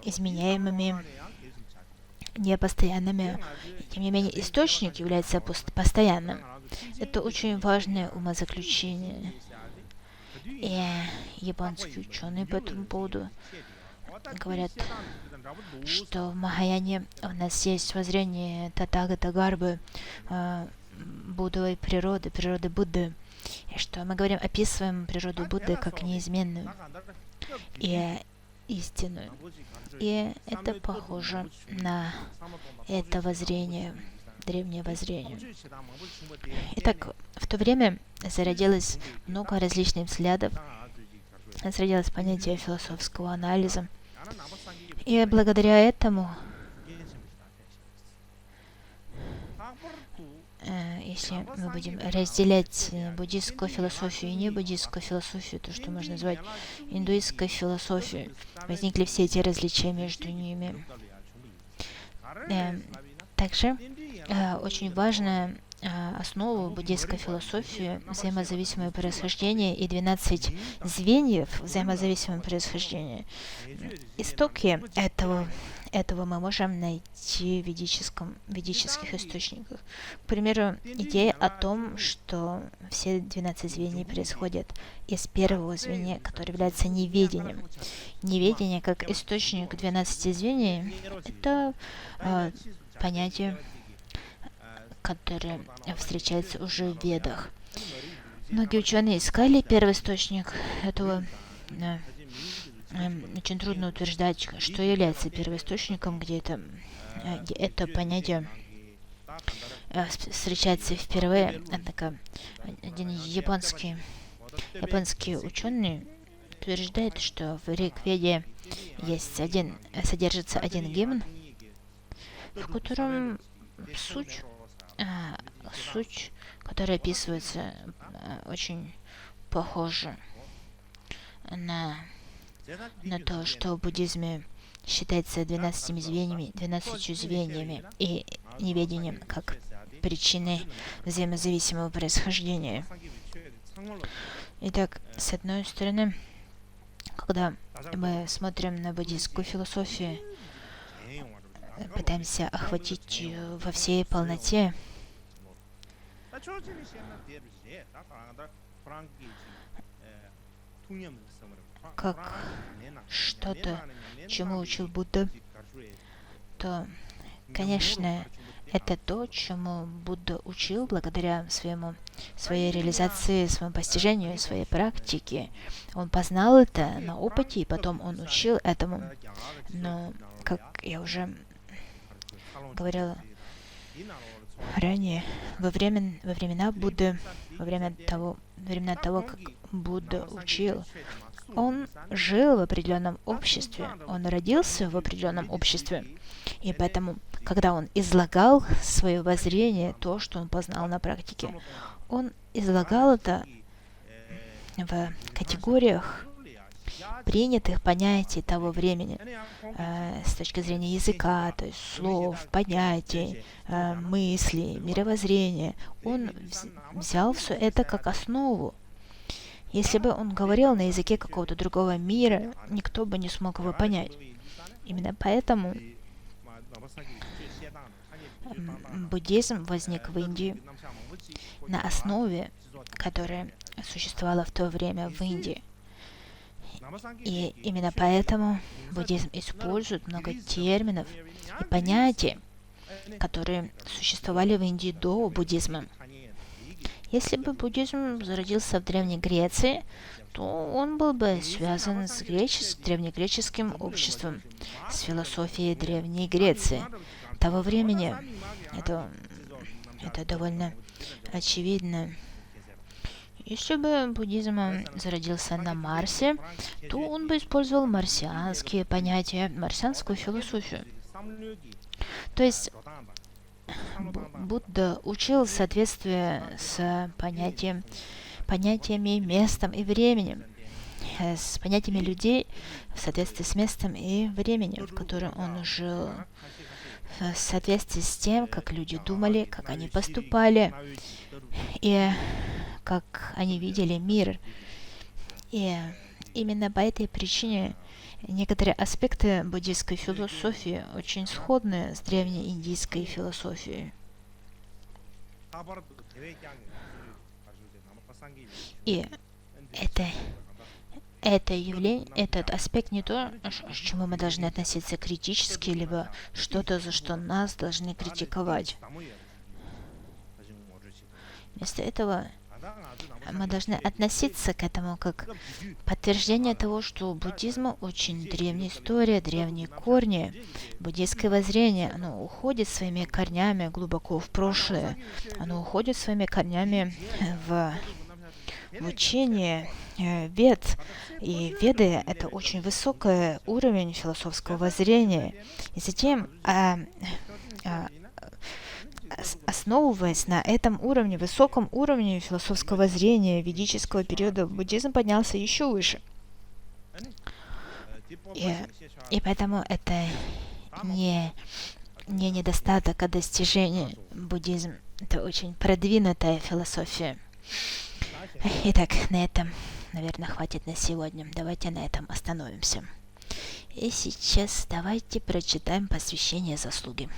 изменяемыми, непостоянными. Тем не менее, источник является постоянным. Это очень важное умозаключение. И японские ученые по этому поводу говорят, что в Махаяне у нас есть воззрение Татагата Гарбы, буддовой природы Будды, и что мы описываем природу Будды как неизменную и истинную. И это похоже на это воззрение, древнее воззрение. Итак, в то время зародилось много различных взглядов, зародилось понятие философского анализа. И благодаря этому, если мы будем разделять буддийскую философию и небуддийскую философию, то, что можно назвать индуистской философией, возникли все эти различия между ними. Также очень важная основа буддийской философии — взаимозависимое происхождение и 12 звеньев взаимозависимого происхождения. Истоки этого мы можем найти в ведических источниках. К примеру, идея о том, что все 12 звеньев происходят из первого звенья, которое является неведением. Неведение как источник 12 звеньев — это понятие, которое встречается уже в Ведах. Многие ученые искали первый источник этого очень трудно утверждать, что является первоисточником, где это понятие встречается впервые. Однако один японский ученый утверждает, что в Ригведе содержится один гимн, в котором суть, которая описывается, очень похожа на то, что в буддизме считается 12 звеньями и неведением как причины взаимозависимого происхождения. Итак, с одной стороны, когда мы смотрим на буддийскую философию, пытаемся охватить ее во всей полноте, как что-то, чему учил Будда, то, конечно, это то, чему Будда учил благодаря своей реализации, своему постижению, своей практике. Он познал это на опыте, и потом он учил этому. Но, как я уже говорила ранее, во времена Будды, во времена того, как Будда учил, он жил в определенном обществе, он родился в определенном обществе, и поэтому, когда он излагал свое воззрение, то, что он познал на практике, он излагал это в категориях принятых понятий того времени, с точки зрения языка, то есть слов, понятий, мыслей, мировоззрения. Он взял все это как основу. Если бы он говорил на языке какого-то другого мира, никто бы не смог его понять. Именно поэтому буддизм возник в Индии на основе, которая существовала в то время в Индии. И именно поэтому буддизм использует много терминов и понятий, которые существовали в Индии до буддизма. Если бы буддизм зародился в Древней Греции, то он был бы связан с древнегреческим обществом, с философией Древней Греции того времени. Это довольно очевидно. Если бы буддизм зародился на Марсе, то он бы использовал марсианские понятия, марсианскую философию. То есть Будда учил в соответствии с понятиями, местом и временем, с понятиями людей в соответствии с местом и временем, в котором он жил, в соответствии с тем, как люди думали, как они поступали и как они видели мир. И именно по этой причине некоторые аспекты буддийской философии очень сходны с древнеиндийской философией. И это явление, этот аспект не то, к чему мы должны относиться критически, либо что-то, за что нас должны критиковать. Вместо этого мы должны относиться к этому как подтверждение того, что у буддизма очень древняя история, древние корни. Буддийское воззрение, оно уходит своими корнями глубоко в прошлое. Оно уходит своими корнями в учение вед. И веды — это очень высокий уровень философского воззрения. И затем, основываясь на этом уровне, высоком уровне философского зрения ведического периода, буддизм поднялся еще выше. И поэтому это не недостаток, а достижение. Буддизм — это очень продвинутая философия. Итак, на этом, наверное, хватит на сегодня. Давайте на этом остановимся. И сейчас давайте прочитаем посвящение заслуги.